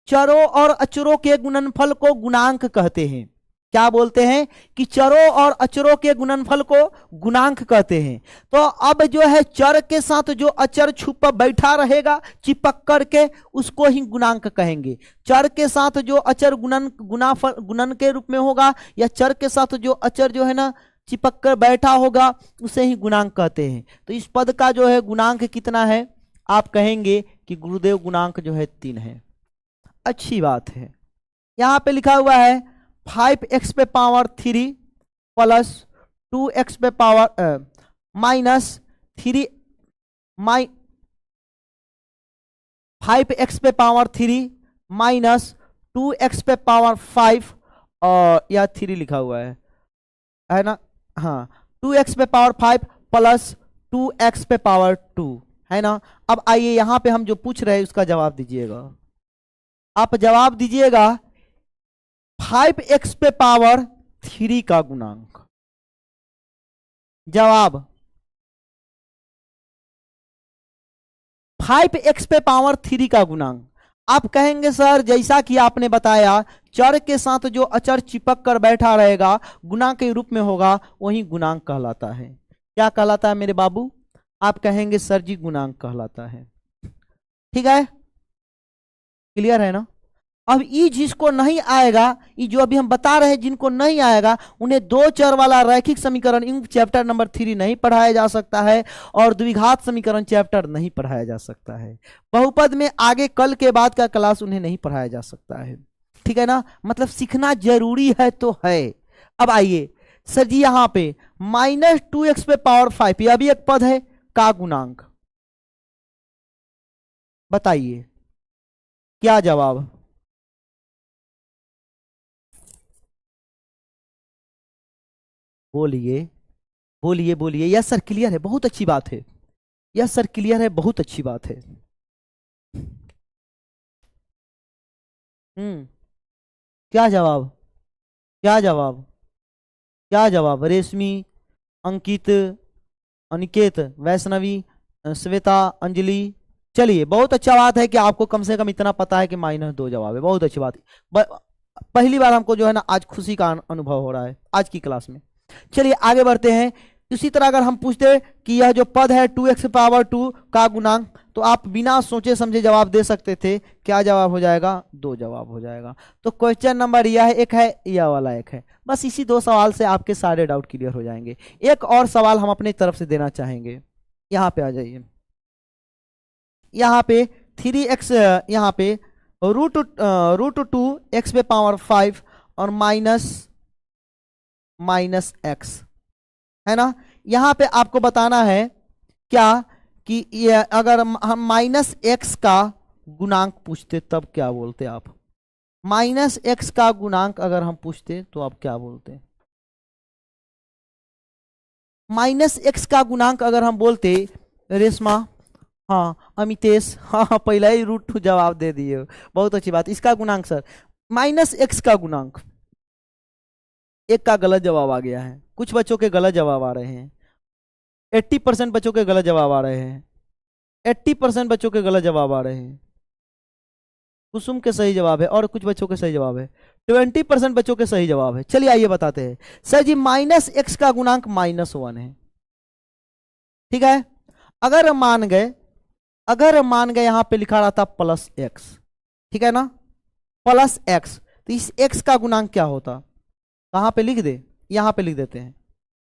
चरों और अचरों के गुणनफल को गुणांक कहते हैं। क्या बोलते हैं? कि चरों और अचरों के गुणनफल को गुणांक कहते हैं। तो अब जो है चर के साथ जो अचर छुप बैठा रहेगा चिपक करके, उसको ही गुणांक कहेंगे। चर के साथ जो अचर गुणन के रूप में होगा, या चर के साथ जो अचर जो है ना चिपक कर बैठा होगा, उसे ही गुणांक कहते हैं। तो इस पद का जो है गुणांक कितना है? आप कहेंगे कि गुरुदेव गुणांक जो है 3 है। अच्छी बात है। यहां पे लिखा हुआ है 5x पे पावर 3 प्लस 2x पे पावर -3 5x पे पावर 3 माइनस 2x पे पावर 5, और या 3 लिखा हुआ है ना। हाँ, 2x पे पावर 5 प्लस 2x पे पावर 2, है ना। अब आइए यहां पे हम जो पूछ रहे हैं उसका जवाब दीजिएगा। आप जवाब दीजिएगा 5x पे पावर 3 का गुणांक। जवाब 5x पे पावर 3 का गुणांक। आप कहेंगे सर जैसा कि आपने बताया चर के साथ जो अचर चिपक कर बैठा रहेगा गुणांक के रूप में होगा, वही गुणांक कहलाता है। क्या कहलाता है मेरे बाबू? आप कहेंगे सर जी गुणांक कहलाता है, ठीक है। क्लियर है ना। अब ये जिसको नहीं आएगा, ये जो अभी हम बता रहे हैं जिनको नहीं आएगा, उन्हें दो चर वाला रैखिक समीकरण इन चैप्टर नंबर 3 नहीं पढ़ाया जा सकता है, और द्विघात समीकरण चैप्टर नहीं पढ़ाया जा सकता है। बहुपद में आगे कल के बाद का क्लास उन्हें नहीं पढ़ाया जा सकता है, ठीक है ना। मतलब सीखना जरूरी है तो है। अब आइए सर जी यहां पे -2x पे पावर 5, यह भी एक पद है का गुणांक। बताइए क्या जवाब? बोलिए बोलिए बोलिए। यस सर क्लियर है, बहुत अच्छी बात है। यस सर क्लियर है, बहुत अच्छी बात है। क्या जवाब? क्या जवाब? क्या जवाब? रेशमी, अंकित, अनिकेत, वैष्णवी, श्वेता, अंजलि। चलिए बहुत अच्छा बात है कि आपको कम से कम इतना पता है कि -2 जवाब है, बहुत अच्छी बात है। पहली बार हमको जो है ना आज खुशी का अनुभव हो रहा है आज की क्लास में। चलिए आगे बढ़ते हैं। इसी तरह अगर हम पूछते कि यह जो पद है 2x पावर 2 का गुणांक, तो आप बिना सोचे समझे जवाब दे सकते थे। क्या जवाब हो जाएगा? 2 जवाब हो जाएगा। तो क्वेश्चन नंबर यह एक है, यह वाला एक है। बस इसी 2 सवाल से आपके सारे डाउट क्लियर हो जाएंगे। एक और सवाल हम अपनी तरफ से देना चाहेंगे। यहाँ पे आ जाइए। यहाँ पे 3x, यहाँ पे √2 x पे पावर 5 और माइनस x, है ना। यहां पे आपको बताना है क्या कि ये अगर हम -x का गुणांक पूछते तब क्या बोलते आप? -x का गुणांक अगर हम पूछते तो आप क्या बोलते? माइनस एक्स का गुणांक अगर हम बोलते, रेशमा, हाँ अमितेश, हाँ हाँ पहले ही रूट टू जवाब दे दिए, बहुत अच्छी बात। इसका गुणांक सर माइनस एक्स का गुणांक, एक का गलत जवाब आ गया है, कुछ बच्चों के गलत जवाब आ रहे हैं, 80% बच्चों के गलत जवाब आ रहे हैं, 80% बच्चों के गलत जवाब आ रहे हैं। कुसुम के सही जवाब है और कुछ बच्चों के सही जवाब है, 20% बच्चों के सही जवाब है। चलिए आइए बताते हैं। सर जी माइनस एक्स का गुणांक -1 है, ठीक है। अगर मान गए यहां पे लिखा रहा था प्लस एक्स, ठीक है ना, प्लस एक्स, तो इस एक्स का गुणांक क्या होता, कहां पे लिख दे, यहां पे लिख देते हैं,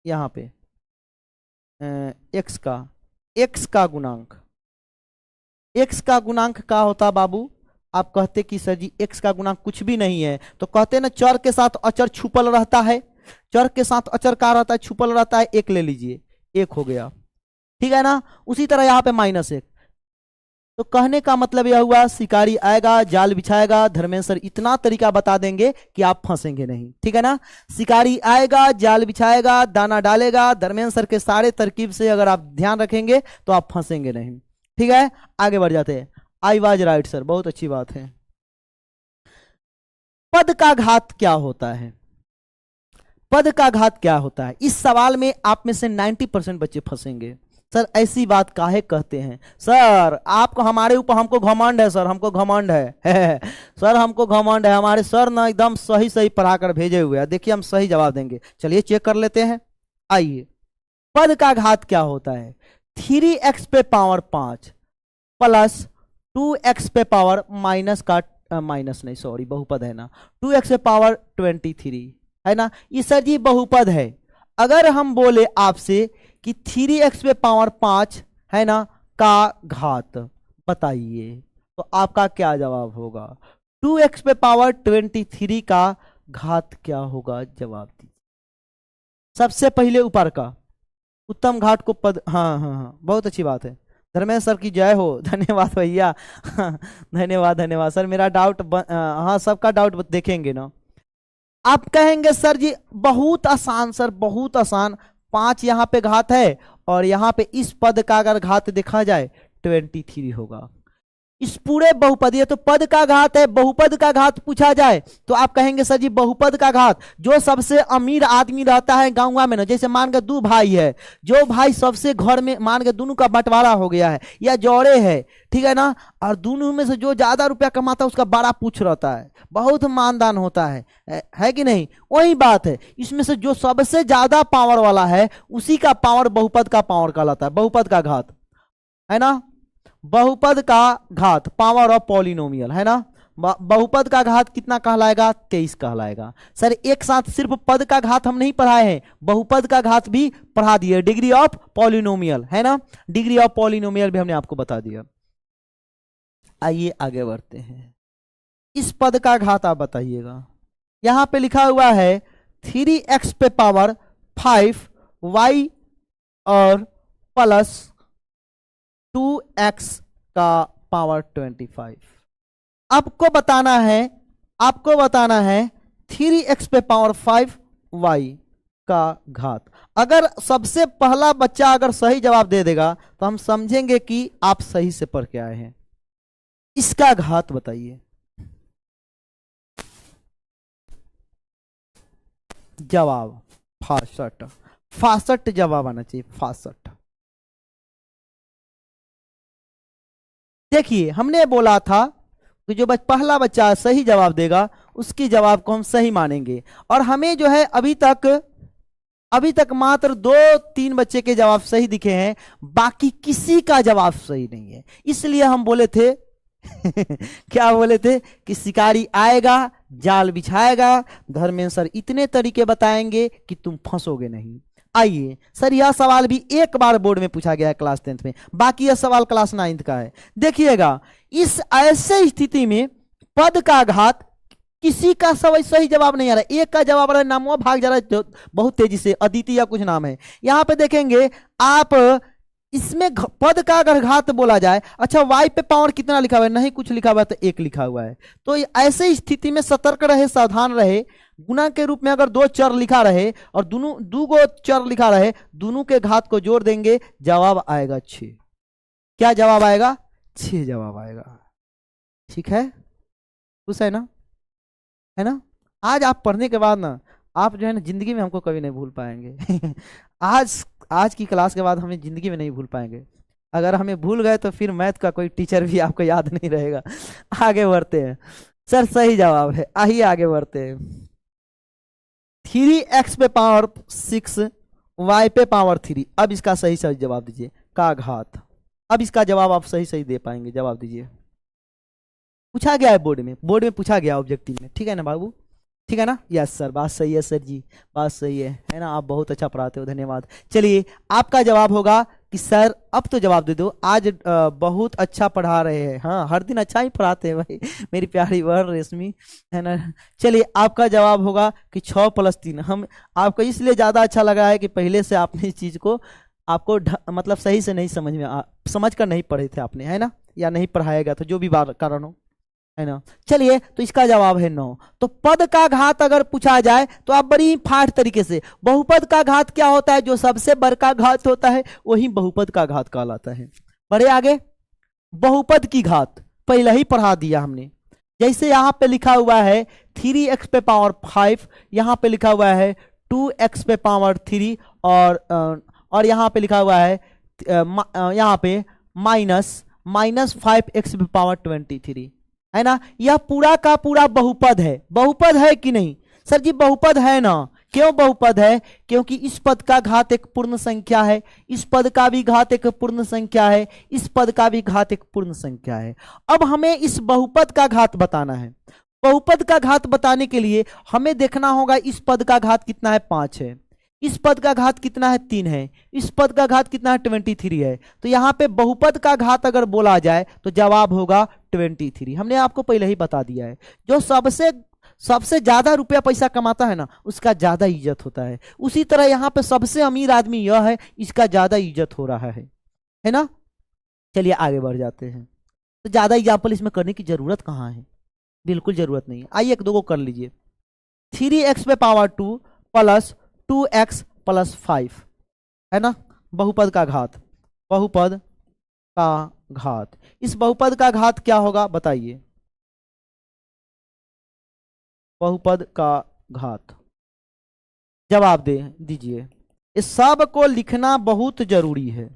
यहां पे एक्स का गुणांक, एक्स का गुणांक क्या होता बाबू। आप कहते कि सर जी एक्स का गुणांक कुछ भी नहीं है, तो कहते ना चर के साथ अचर छुपल रहता है, चर के साथ अचर का रहता है, छुपल रहता है, एक ले लीजिए, एक हो गया, ठीक है ना। उसी तरह यहाँ पे -1, तो कहने का मतलब यह हुआ शिकारी आएगा जाल बिछाएगा, धर्मेंद्र सर इतना तरीका बता देंगे कि आप फंसेंगे नहीं, ठीक है ना। शिकारी आएगा जाल बिछाएगा दाना डालेगा, धर्मेंद्र सर के सारे तरकीब से अगर आप ध्यान रखेंगे तो आप फंसेंगे नहीं, ठीक है। आगे बढ़ जाते हैं। आई वाज राइट सर, बहुत अच्छी बात है। पद का घात क्या होता है, पद का घात क्या होता है, इस सवाल में आप में से 90% बच्चे फंसेंगे। सर ऐसी बात काहे कहते हैं, सर आपको हमारे ऊपर हमको घमंड है, सर हमको घमंड है सर हमको घमंड है, हमारे सर ना एकदम सही सही पढ़ा कर भेजे हुए हैं, देखिए हम सही जवाब देंगे। चलिए चेक कर लेते हैं। आइए, पद का घात क्या होता है, 3x पे पावर 5 प्लस 2x पे पावर माइनस का माइनस नहीं सॉरी बहुपद है ना, 2x पे पावर 23 है ना, ये सर जी बहुपद है। अगर हम बोले आपसे कि 3x पे पावर 5 है ना का घात बताइए, तो आपका क्या जवाब होगा, 2x पे पावर 23 का घात क्या होगा, जवाब दीजिए। सबसे पहले ऊपर का उत्तम घाट को पद, हाँ हाँ हाँ बहुत अच्छी बात है, धर्मेंद्र सर की जय हो, धन्यवाद भैया धन्यवाद धन्यवाद सर, मेरा डाउट हाँ सबका डाउट देखेंगे ना। आप कहेंगे सर जी बहुत आसान सर बहुत आसान, 5 यहाँ पे घात है और यहाँ पे इस पद का अगर घात देखा जाए 23 होगा, इस पूरे बहुपदीय तो पद का घात है, बहुपद का घात पूछा जाए तो आप कहेंगे सर जी बहुपद का घात, जो सबसे अमीर आदमी रहता है गांव में ना, जैसे मान के 2 भाई है, जो भाई सबसे घर में मान के दोनों का बंटवारा हो गया है या जोड़े है, ठीक है ना, और दोनों में से जो ज्यादा रुपया कमाता है उसका बड़ा पूछ रहता है, बहुत मानदान होता है कि नहीं, वही बात है। इसमें से जो सबसे ज्यादा पावर वाला है उसी का पावर बहुपद का पावर कहलाता है, बहुपद का घात है ना, बहुपद का घात पावर ऑफ पॉलिनोमियल है ना, बहुपद का घात कितना कहलाएगा, 23 कहलाएगा। सर एक साथ सिर्फ पद का घात हम नहीं पढ़ाए हैं, बहुपद का घात भी पढ़ा दिए, डिग्री ऑफ पॉलिनोमियल है ना, डिग्री ऑफ पॉलिनोमियल भी हमने आपको बता दिया। आइए आगे बढ़ते हैं, इस पद का घात आप बताइएगा, यहां पे लिखा हुआ है 3x पे पावर 5y और प्लस 2x का पावर 25। आपको बताना है 3x पे पावर 5y का घात। अगर सबसे पहला बच्चा अगर सही जवाब दे देगा तो हम समझेंगे कि आप सही से पढ़ के आए हैं। इसका घात बताइए, जवाब 65 जवाब आना चाहिए, 65। देखिए हमने बोला था कि जो पहला बच्चा सही जवाब देगा उसकी जवाब को हम सही मानेंगे, और हमें जो है अभी तक मात्र 2-3 बच्चे के जवाब सही दिखे हैं, बाकी किसी का जवाब सही नहीं है। इसलिए हम बोले थे क्या बोले थे कि शिकारी आएगा जाल बिछाएगा, धर्मेंद्र सर इतने तरीके बताएंगे कि तुम फंसोगे नहीं। आइए सर यह सवाल भी एक बार बोर्ड में पूछा गया है क्लास 10th में, बाकी यह सवाल क्लास 9th का है। देखिएगा इस ऐसे स्थिति में पद का घात किसी का सही जवाब नहीं आ रहा है, एक का जवाब आ रहा है, नामों भाग जा रहा है बहुत तेजी से, अदिति या कुछ नाम है। यहां पे देखेंगे आप, इसमें पद का अगर घात बोला जाए, अच्छा y पे पावर कितना लिखा हुआ है, नहीं कुछ लिखा हुआ है तो 1 लिखा हुआ है। तो ऐसे स्थिति में सतर्क रहे, सावधान रहे, गुणा के रूप में अगर दो चर लिखा रहे और दोनों दो गो चर लिखा रहे, दोनों के घात को जोड़ देंगे, जवाब आएगा 6। क्या जवाब आएगा? 6 जवाब आएगा। ठीक है, खुश है ना? है ना? आज आप पढ़ने के बाद ना, आप जो है ना जिंदगी में हमको कभी नहीं भूल पाएंगे। आज की क्लास के बाद हमें जिंदगी में नहीं भूल पाएंगे। अगर हमें भूल गए तो फिर मैथ का कोई टीचर भी आपको याद नहीं रहेगा। आगे बढ़ते हैं सर, सही जवाब है। आइए आगे बढ़ते हैं। 3x पे पावर 6 y पे पावर 3, अब इसका सही सही जवाब दीजिए का घात। अब इसका जवाब आप सही सही दे पाएंगे, जवाब दीजिए। पूछा गया है बोर्ड में पूछा गया ऑब्जेक्टिव में, ठीक है ना बाबू? ठीक है ना? यस सर, बात सही है सर जी, बात सही है ना? आप बहुत अच्छा पढ़ाते हो, धन्यवाद। चलिए, आपका जवाब होगा कि सर अब तो जवाब दे दो, आज बहुत अच्छा पढ़ा रहे हैं। हाँ, हर दिन अच्छा ही पढ़ाते हैं भाई, मेरी प्यारी बहन रेशमी, है ना? चलिए, आपका जवाब होगा कि 6 + 3। हम आपको इसलिए ज़्यादा अच्छा लगा है कि पहले से आपने इस चीज़ को आपको मतलब सही से नहीं समझ कर नहीं पढ़े थे आपने, है ना? या नहीं पढ़ाया गया था, जो भी कारण हो, है ना? चलिए, तो इसका जवाब है 9। तो पद का घात अगर पूछा जाए तो आप बड़ी फाट तरीके से, बहुपद का घात क्या होता है? जो सबसे बड़का घात होता है वही बहुपद का घात कहलाता है। बढ़े आगे, बहुपद की घात पहले ही पढ़ा दिया हमने। जैसे यहां पे लिखा हुआ है 3x पे पावर 5, यहां पे लिखा हुआ है 2x पे पावर 3, और यहां पे लिखा हुआ है यहां पे माइनस 5x पे पावर 23, है ना? यह पूरा का पूरा बहुपद है। बहुपद है कि नहीं सर जी? बहुपद है ना? क्यों बहुपद है? क्योंकि इस पद का घात एक पूर्ण संख्या है, इस पद का भी घात एक पूर्ण संख्या है, इस पद का भी घात एक पूर्ण संख्या है। अब हमें इस बहुपद का घात बताना है। बहुपद का घात बताने के लिए हमें देखना होगा इस पद का घात कितना है, 5 है, इस पद का घात कितना है, 3 है, इस पद का घात कितना है, 23 है। तो यहां पे बहुपद का घात अगर बोला जाए तो जवाब होगा 23। हमने आपको पहले ही बता दिया है, जो सबसे ज्यादा रुपया पैसा कमाता है ना, उसका ज्यादा इज्जत होता है। उसी तरह यहां पे सबसे अमीर आदमी यह है, इसका ज्यादा इज्जत हो रहा है ना? चलिए आगे बढ़ जाते हैं। तो ज्यादा एग्जाम्पल इसमें करने की जरूरत कहां है? बिल्कुल जरूरत नहीं है। आइए एक दो को कर लीजिए। 3x पे पावर 2 प्लस 2x + 5, है ना? बहुपद का घात, बहुपद का घात। इस बहुपद का घात क्या होगा बताइए? बहुपद का घात जवाब दीजिए। इस सब को लिखना बहुत जरूरी है।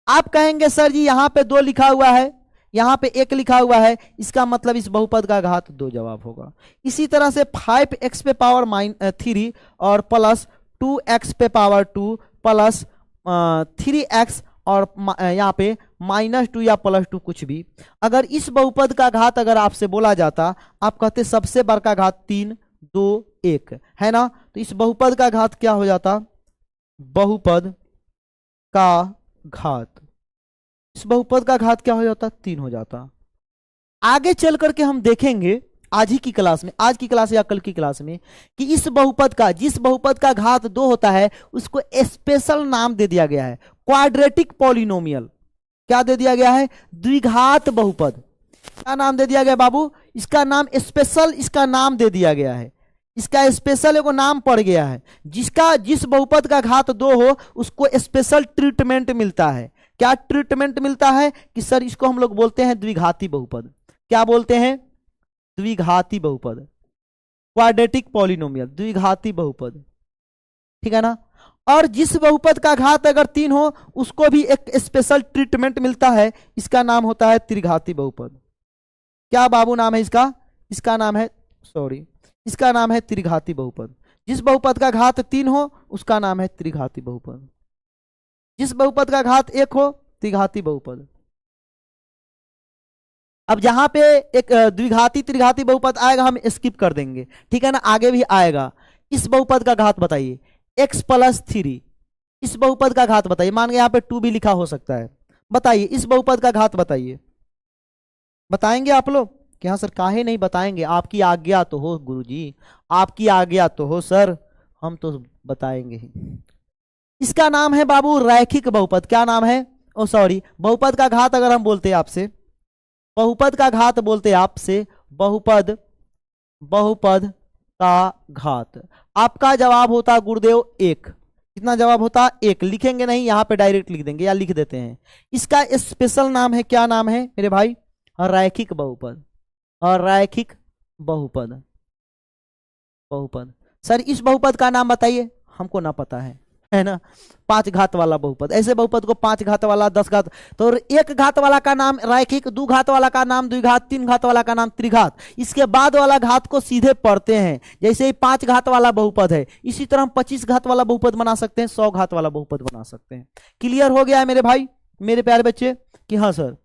आप कहेंगे सर जी यहां पे 2 लिखा हुआ है, यहां पे 1 लिखा हुआ है, इसका मतलब इस बहुपद का घात 2 जवाब होगा। इसी तरह से 5x पे पावर 3 और प्लस 2x पे पावर 2 प्लस 3x और यहाँ पे -2 या +2 कुछ भी। अगर इस बहुपद का घात अगर आपसे बोला जाता, आप कहते सबसे बड़का घात 3 2 1, है ना? तो इस बहुपद का घात क्या हो जाता? बहुपद का घात, इस बहुपद का घात क्या हो जाता? 3 हो जाता। आगे चल करके हम देखेंगे आज ही की क्लास में, आज की क्लास या कल की क्लास में, कि इस बहुपद का, जिस बहुपद का घात 2 होता है उसको स्पेशल नाम दे दिया गया है, क्वाड्रेटिक पॉलिनोमियल। क्या दे दिया गया है? द्विघात बहुपद। क्या नाम दे दिया गया बाबू? इसका नाम स्पेशल, इसका नाम दे दिया गया है, इसका स्पेशल एगो नाम पड़ गया है। जिस बहुपद का घात 2 हो उसको स्पेशल ट्रीटमेंट मिलता है। क्या ट्रीटमेंट मिलता है? कि सर इसको हम लोग बोलते हैं द्विघाती बहुपद। क्या बोलते हैं? द्विघाती बहुपद, क्वाड्रेटिक पॉलिनोमियल, द्विघाती बहुपद, ठीक है ना? और जिस बहुपद का घात अगर 3 हो उसको भी एक स्पेशल ट्रीटमेंट मिलता है, इसका नाम होता है त्रिघाती बहुपद। क्या बाबू नाम है इसका? इसका नाम है इसका नाम है त्रिघाती बहुपद। जिस बहुपद का घात 3 हो उसका नाम है त्रिघाती बहुपद, जिस बहुपद का घात 1 हो त्रिघाती बहुपद। अब जहां पे एक द्विघाती त्रिघाती बहुपद आएगा हम स्किप कर देंगे, ठीक है ना? आगे भी आएगा। इस बहुपद का घात बताइए, x + 3, इस बहुपद का घात बताइए। मान के यहाँ पे 2 भी लिखा हो सकता है, बताइए इस बहुपद का घात बताइए। बताएंगे आप लोग? कि हाँ सर काहे नहीं बताएंगे, आपकी आज्ञा तो हो गुरुजी, आपकी आज्ञा तो हो सर, हम तो बताएंगे ही। इसका नाम है बाबू रैखिक बहुपद। क्या नाम है? बहुपद का घात अगर हम बोलते हैं आपसे, बहुपद का घात बोलते हैं आपसे बहुपद का घात। आपका जवाब होता गुरुदेव 1। कितना जवाब होता? 1। लिखेंगे नहीं, यहां पे डायरेक्ट लिख देंगे या लिख देते हैं। इसका स्पेशल नाम है, क्या नाम है मेरे भाई? रैखिक बहुपद। रैखिक बहुपद। बहुपद। सर इस बहुपद का नाम बताइए। हमको ना पता है ना? 5 घात वाला बहुपद। ऐसे बहुपद को 5 घात वाला, 10 घात, तो 1 घात वाला का नाम रैखिक, 2 घात वाला का नाम द्विघात, 3 घात वाला का नाम त्रिघात। इसके बाद वाला घात को सीधे पढ़ते हैं। जैसे ही 5 घात वाला बहुपद है, इसी तरह हम 25 घात वाला बहुपद बना सकते हैं, 100 घात वाला बहुपद बना सकते हैं। क्लियर हो गया है मेरे भाई, मेरे प्यारे बच्चे? कि हाँ सर।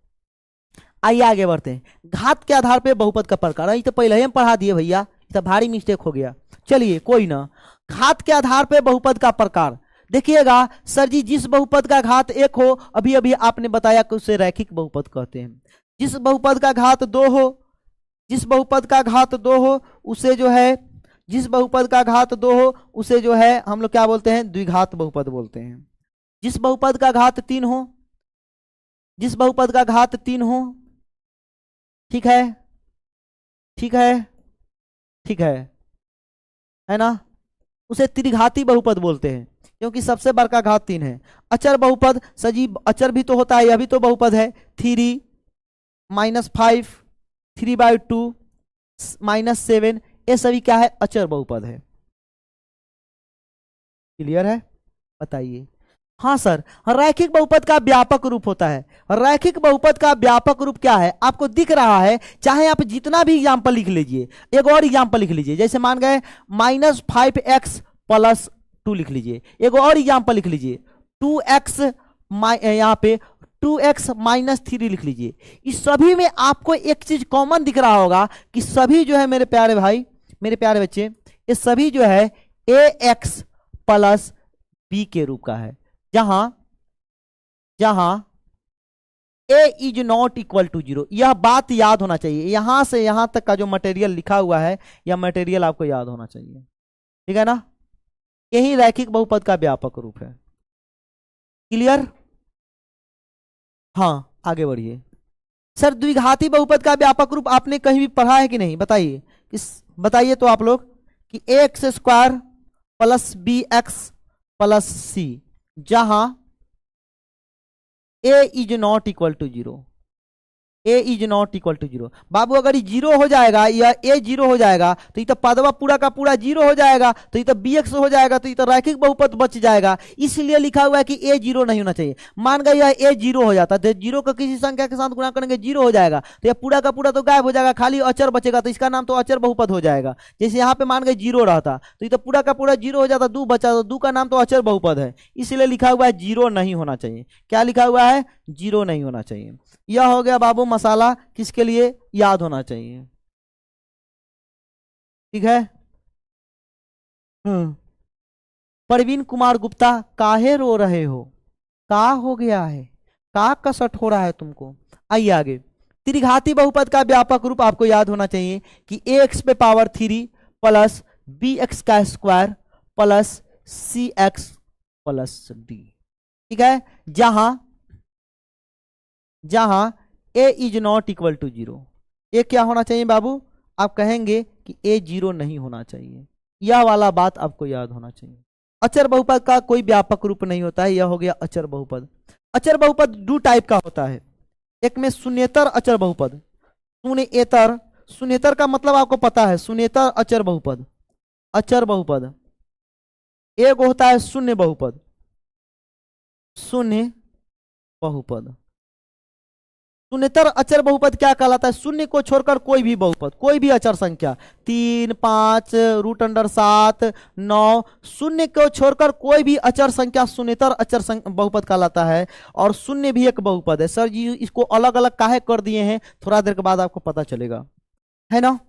आइए आगे बढ़ते हैं। घात के आधार पर बहुपद का प्रकार, ये तो पहले ही हम पढ़ा दिए भैया, तो भारी मिस्टेक हो गया। चलिए कोई ना। घात के आधार पर बहुपद का प्रकार देखिएगा। सर जी जिस बहुपद का घात 1 हो, अभी अभी आपने बताया कि उसे रैखिक बहुपद कहते हैं। जिस बहुपद का घात 2 हो, जिस बहुपद का घात 2 हो उसे जो है, जिस बहुपद का घात 2 हो उसे जो है हम लोग क्या बोलते हैं? द्विघात बहुपद बोलते हैं। जिस बहुपद का घात 3 हो, जिस बहुपद का घात 3 हो, ठीक है, ठीक है, ठीक है ना, उसे त्रिघाती बहुपद बोलते हैं, क्योंकि सबसे बड़का घात 3 है। अचर बहुपद, सजीव अचर भी तो होता है, यह भी तो बहुपद है। 3 -5, 3/2 -7, ये सभी क्या है? अचर बहुपद है। क्लियर है? बताइए। हाँ सर, रैखिक बहुपद का व्यापक रूप होता है। रैखिक बहुपद का व्यापक रूप क्या है? आपको दिख रहा है, चाहे आप जितना भी एग्जाम्पल लिख लीजिए। एक और एग्जाम्पल लिख लीजिए, जैसे मान गए -5x + 2 लिख लीजिए। एक और एग्जाम्पल लिख लीजिए 2x, यहाँ पे 2x - 3 लिख लीजिए। इस सभी में आपको एक चीज कॉमन दिख रहा होगा कि सभी जो है मेरे प्यारे भाई, मेरे प्यारे बच्चे, ये सभी जो है ax + b के रूप का है, जहां जहां a is not equal to 0। यह बात याद होना चाहिए। यहां से यहां तक का जो मटेरियल लिखा हुआ है, यह मटेरियल आपको याद होना चाहिए। ठीक है ना? यही रैखिक बहुपद का व्यापक रूप है। क्लियर? हाँ आगे बढ़िए। सर द्विघाती बहुपद का व्यापक रूप आपने कहीं भी पढ़ा है कि नहीं? बताइए। बताइए तो आप लोग कि ax² + bx + c, जहां a is not equal to 0। a is not equal to 0। बाबू अगर ये 0 हो जाएगा या a 0 हो जाएगा तो ये तो पदवा पूरा का पूरा 0 हो जाएगा, तो ये तो bx हो जाएगा, तो ये तो रैखिक बहुपद बच जाएगा। इसलिए लिखा हुआ है कि a 0 नहीं होना चाहिए। मान गया यह a 0 हो जाता है, तो 0 को किसी संख्या के साथ गुणा करेंगे 0 हो जाएगा, तो यह पूरा का पूरा तो गायब हो जाएगा, खाली अचर बचेगा, तो इसका नाम तो अचर बहुपद हो जाएगा। जैसे यहाँ पे मान गए 0 रहता, तो ये तो पूरा का पूरा 0 हो जाता, 2 बचा, तो 2 का नाम तो अचर बहुपद है। इसलिए लिखा हुआ है 0 नहीं होना चाहिए। क्या लिखा हुआ है? 0 नहीं होना चाहिए। यह हो गया बाबू मसाला, किसके लिए याद होना चाहिए। ठीक है? प्रवीण कुमार गुप्ता, काहे रो रहे हो? का हो गया है? का कसट हो रहा है तुमको? आइए आगे। त्रिघाती बहुपद का व्यापक रूप आपको याद होना चाहिए कि ax³ + bx² + cx + d। ठीक है? जहां a is not equal to 0। ये क्या होना चाहिए बाबू? आप कहेंगे कि a 0 नहीं होना चाहिए। यह वाला बात आपको याद होना चाहिए। अचर बहुपद का कोई व्यापक रूप नहीं होता है। यह हो गया अचर बहुपद। अचर बहुपद 2 टाइप का होता है। एक में शून्येतर अचर बहुपद। शून्येतर, शून्येतर का मतलब आपको पता है, शून्येतर अचर बहुपद। अचर बहुपद एक होता है शून्य बहुपद। शून्य बहुपद, शून्येतर अचर बहुपद क्या कहलाता है? शून्य को छोड़कर कोई भी बहुपद, कोई भी अचर संख्या 3, 5, √7, 9, शून्य को छोड़कर कोई भी अचर संख्या शून्येतर अचर बहुपद कहलाता है। और शून्य भी एक बहुपद है। सर जी इसको अलग अलग काहे कर दिए हैं, थोड़ा देर के बाद आपको पता चलेगा, है ना?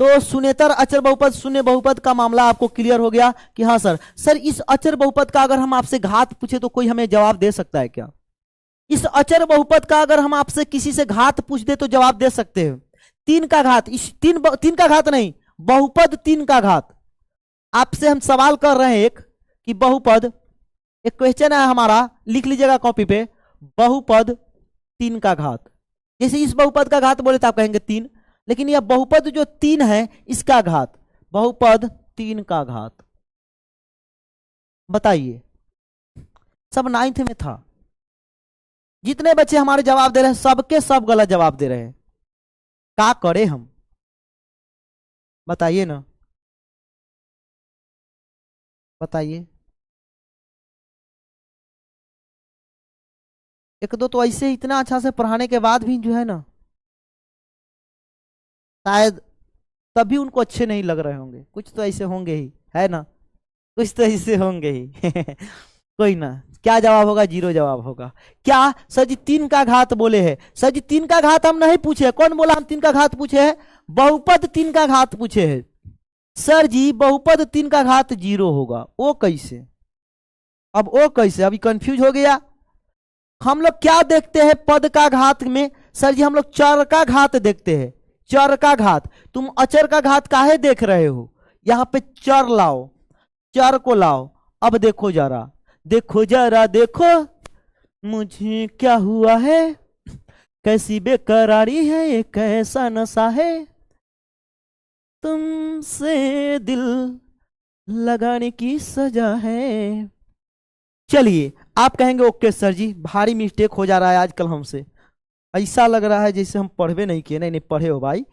तो शून्येतर अचर बहुपद, शून्य बहुपद का मामला आपको क्लियर हो गया कि हाँ सर इस अचर बहुपद का अगर हम आपसे घात पूछे तो कोई हमें जवाब दे सकता है क्या? इस अचर बहुपद का अगर हम आपसे किसी से घात पूछ दे तो जवाब दे सकते हैं। 3 का घात, इस 3 का घात नहीं, बहुपद 3 का घात। आपसे हम सवाल कर रहे हैं एक कि बहुपद, एक क्वेश्चन है हमारा, लिख लीजिएगा कॉपी पे, बहुपद 3 का घात। जैसे इस बहुपद का घात बोले तो आप कहेंगे 3, लेकिन यह बहुपद जो 3 है इसका घात, बहुपद 3 का घात। बताइए, सब 9th में था। जितने बच्चे हमारे जवाब दे रहे हैं सबके सब गलत जवाब दे रहे हैं, क्या करें हम, बताइए ना, बताइए। एक दो तो ऐसे इतना अच्छा से पढ़ाने के बाद भी जो है ना, शायद तभी उनको अच्छे नहीं लग रहे होंगे। कुछ तो ऐसे होंगे ही, है ना, कुछ तो ऐसे होंगे ही। कोई ना, क्या जवाब होगा? 0 जवाब होगा। क्या सर जी 3 का घात बोले हैं? सर जी 3 का घात हम नहीं पूछे। कौन बोला हम 3 का घात पूछे हैं? बहुपद 3 का घात पूछे हैं। सर जी बहुपद 3 का घात 0 होगा, वो कैसे? अब वो कैसे? अभी कंफ्यूज हो गया। हम लोग क्या देखते हैं पद का घात में? सर जी हम लोग चर का घात देखते हैं, चर का घात। तुम अचर का घात काहे देख रहे हो? यहां पे चर लाओ, चर को लाओ। अब देखो जरा, देखो जरा, देखो मुझे क्या हुआ है, कैसी बेकरारी है, ये कैसा नशा है, तुमसे दिल लगाने की सजा है। चलिए, आप कहेंगे ओके सर जी भारी मिस्टेक हो जा रहा है आजकल हमसे, ऐसा लग रहा है जैसे हम पढ़वे नहीं किए। नहीं नहीं पढ़े हो भाई,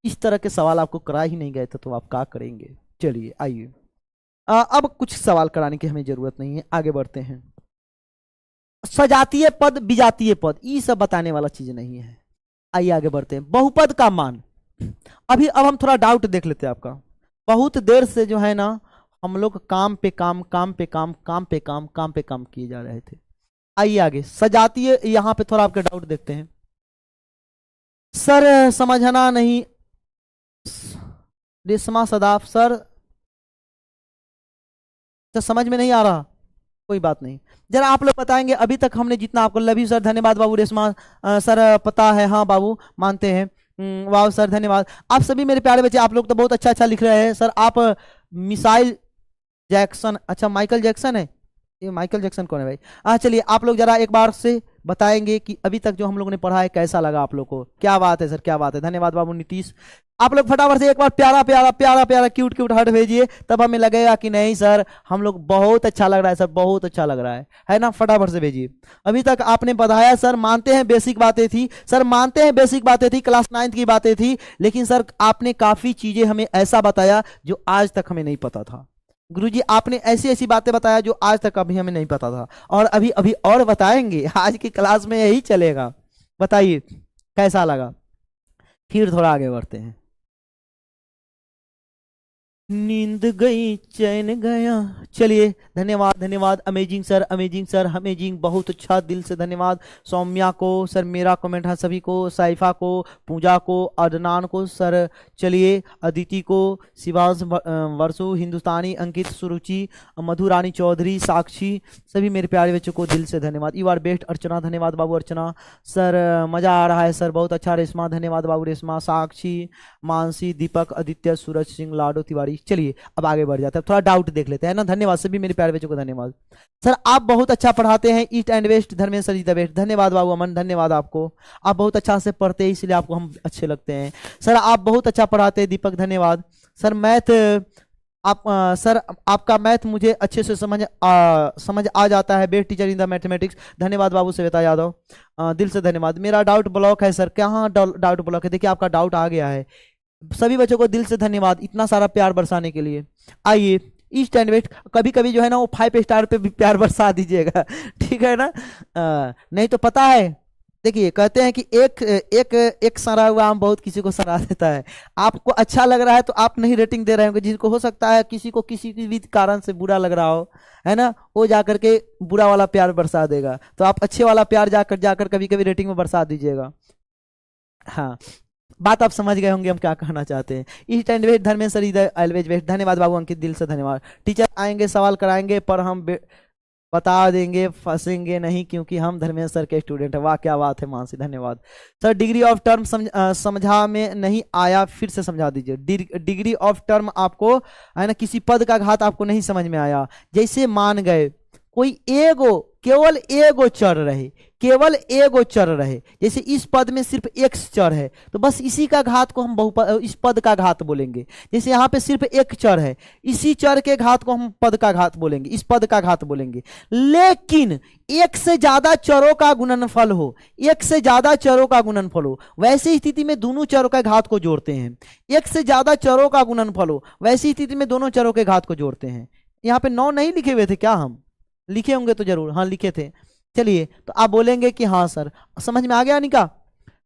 इस तरह के सवाल आपको करा ही नहीं गए थे तो आप क्या करेंगे। चलिए आइए, अब कुछ सवाल कराने की हमें जरूरत नहीं है, आगे बढ़ते हैं। सजातीय पद विजातीय पद ये सब बताने वाला चीज नहीं है। आइए आगे बढ़ते हैं। बहुपद का मान, अभी अब हम थोड़ा डाउट देख लेते हैं आपका। बहुत देर से जो है ना हम लोग काम पे काम, काम पे काम, काम पे काम, काम पे काम किए जा रहे थे। आइए आगे, सजातीय, यहां पे थोड़ा आपके डाउट देखते हैं। सर समझना नहीं, रेशमा सदाफ सर समझ में नहीं आ रहा, कोई बात नहीं, जरा आप लोग बताएंगे। अभी तक हमने जितना आपको, लव यू सर, धन्यवाद बाबू। रेशमा सर पता है, हाँ बाबू मानते हैं, वाह सर धन्यवाद। आप सभी मेरे प्यारे बच्चे, आप लोग तो बहुत अच्छा अच्छा लिख रहे हैं सर। आप मिसाइल जैक्सन, अच्छा माइकल जैक्सन है, ये माइकल जैक्सन कौन है भाई? चलिए आप लोग जरा एक बार से बताएंगे कि अभी तक जो हम लोगों ने पढ़ा है कैसा लगा आप लोग को। क्या बात है सर, क्या बात है, धन्यवाद बाबू नीतीश। आप लोग फटाफट से एक बार प्यारा प्यारा प्यारा प्यारा क्यूट क्यूट हार्ट भेजिए, तब हमें लगेगा कि नहीं सर हम लोग बहुत अच्छा लग रहा है, सर बहुत अच्छा लग रहा है ना? फटाफट से भेजिए। अभी तक आपने बताया सर, मानते हैं बेसिक बातें थी सर, मानते हैं बेसिक बातें थी, क्लास 9th की बातें थी, लेकिन सर आपने काफी चीजें हमें ऐसा बताया जो आज तक हमें नहीं पता था। गुरुजी आपने ऐसी ऐसी बातें बताया जो आज तक अभी हमें नहीं पता था, और अभी अभी और बताएंगे। आज की क्लास में यही चलेगा। बताइए कैसा लगा? फिर थोड़ा आगे बढ़ते हैं। नींद गई चैन गया। चलिए धन्यवाद धन्यवाद, amazing sir, amazing sir, amazing, बहुत अच्छा, दिल से धन्यवाद। सौम्या को सर मेरा कमेंट है, सभी को, साइफा को, पूजा को, अदनान को सर। चलिए अदिति को, शिवांश, वर्षु, हिंदुस्तानी, अंकित, सुरुचि, मधुरानी चौधरी, साक्षी, सभी मेरे प्यारे बच्चों को दिल से धन्यवाद। यू आर बेस्ट अर्चना, धन्यवाद बाबू अर्चना सर, मजा आ रहा है सर, बहुत अच्छा। रेशमा धन्यवाद बाबू रेशमा, साक्षी, मानसी, दीपक, आदित्य, सूरज सिंह, लाडो तिवारी। चलिए अब आगे बढ़ जाते हैं, थोड़ा डाउट देख लेते हैं ना। धन्यवाद सभी मेरे प्यारे बच्चों को, धन्यवाद सर, आप बहुत अच्छा पढ़ाते हैं। East and west, Dharmendra sir ji the best, धन्यवाद बाबू अमन, धन्यवाद आपको, आप बहुत अच्छा से पढ़ते हैं इसलिए आपको हम अच्छे लगते हैं सर, आप बहुत अच्छा पढ़ाते हैं। दीपक धन्यवाद सर। मैथ आप सर आपका मैथ मुझे अच्छे से समझ आ जाता है, best teacher in the mathematics, धन्यवाद बाबू श्वेता यादव, दिल से धन्यवाद। मेरा डाउट ब्लॉक है सर, कहाँ डाउट ब्लॉक है? देखिए आपका डाउट आ गया है। सभी बच्चों को दिल से धन्यवाद इतना सारा प्यार बरसाने के लिए। आइए ईस्ट एंड वेस्ट, कभी कभी जो है ना वो 5 स्टार पे भी प्यार बरसा दीजिएगा, ठीक है ना? नहीं तो पता है, देखिए कहते हैं कि एक सड़ा हुआ आम बहुत किसी को सड़ा देता है। आपको अच्छा लग रहा है तो आप नहीं रेटिंग दे रहे होंगे, जिसको हो सकता है किसी को किसी भी कारण से बुरा लग रहा हो, है ना, वो जाकर के बुरा वाला प्यार बरसा देगा। तो आप अच्छे वाला प्यार जाकर कभी कभी रेटिंग में बरसा दीजिएगा। हाँ, बात आप समझ गए होंगे हम क्या कहना चाहते हैं। East and west, Dharmendra sir always west, धन्यवाद बाबू अंकित, दिल से धन्यवाद। टीचर आएंगे सवाल कराएंगे पर हम बता देंगे, फंसेंगे नहीं क्योंकि हम धर्मेंद्र सर के स्टूडेंट हैं। वाह क्या बात है मानसी, धन्यवाद सर। डिग्री ऑफ टर्म समझा में नहीं आया, फिर से समझा दीजिए। डिग्री ऑफ टर्म आपको है ना, किसी पद का घात आपको नहीं समझ में आया। जैसे मान गए कोई एगो, केवल एगो चर रहे, केवल एगो चर रहे, जैसे इस पद में सिर्फ एक चर है तो बस इसी का घात को हम बहुपद, इस पद का घात बोलेंगे। जैसे यहाँ पे सिर्फ एक चर है, इसी चर के घात को हम पद का घात बोलेंगे, इस पद का घात बोलेंगे। लेकिन एक से ज्यादा चरों का गुणनफल हो, एक से ज्यादा चरों का गुणनफल हो, वैसी स्थिति में दोनों चरों का घात को जोड़ते हैं। एक से ज्यादा चरों का गुणनफल हो, वैसी स्थिति में दोनों चरों के घात को जोड़ते हैं। यहाँ पे 9 नहीं लिखे हुए थे क्या? हम लिखे होंगे तो जरूर, हाँ लिखे थे। चलिए, तो आप बोलेंगे कि हाँ सर, समझ में आ गया निका?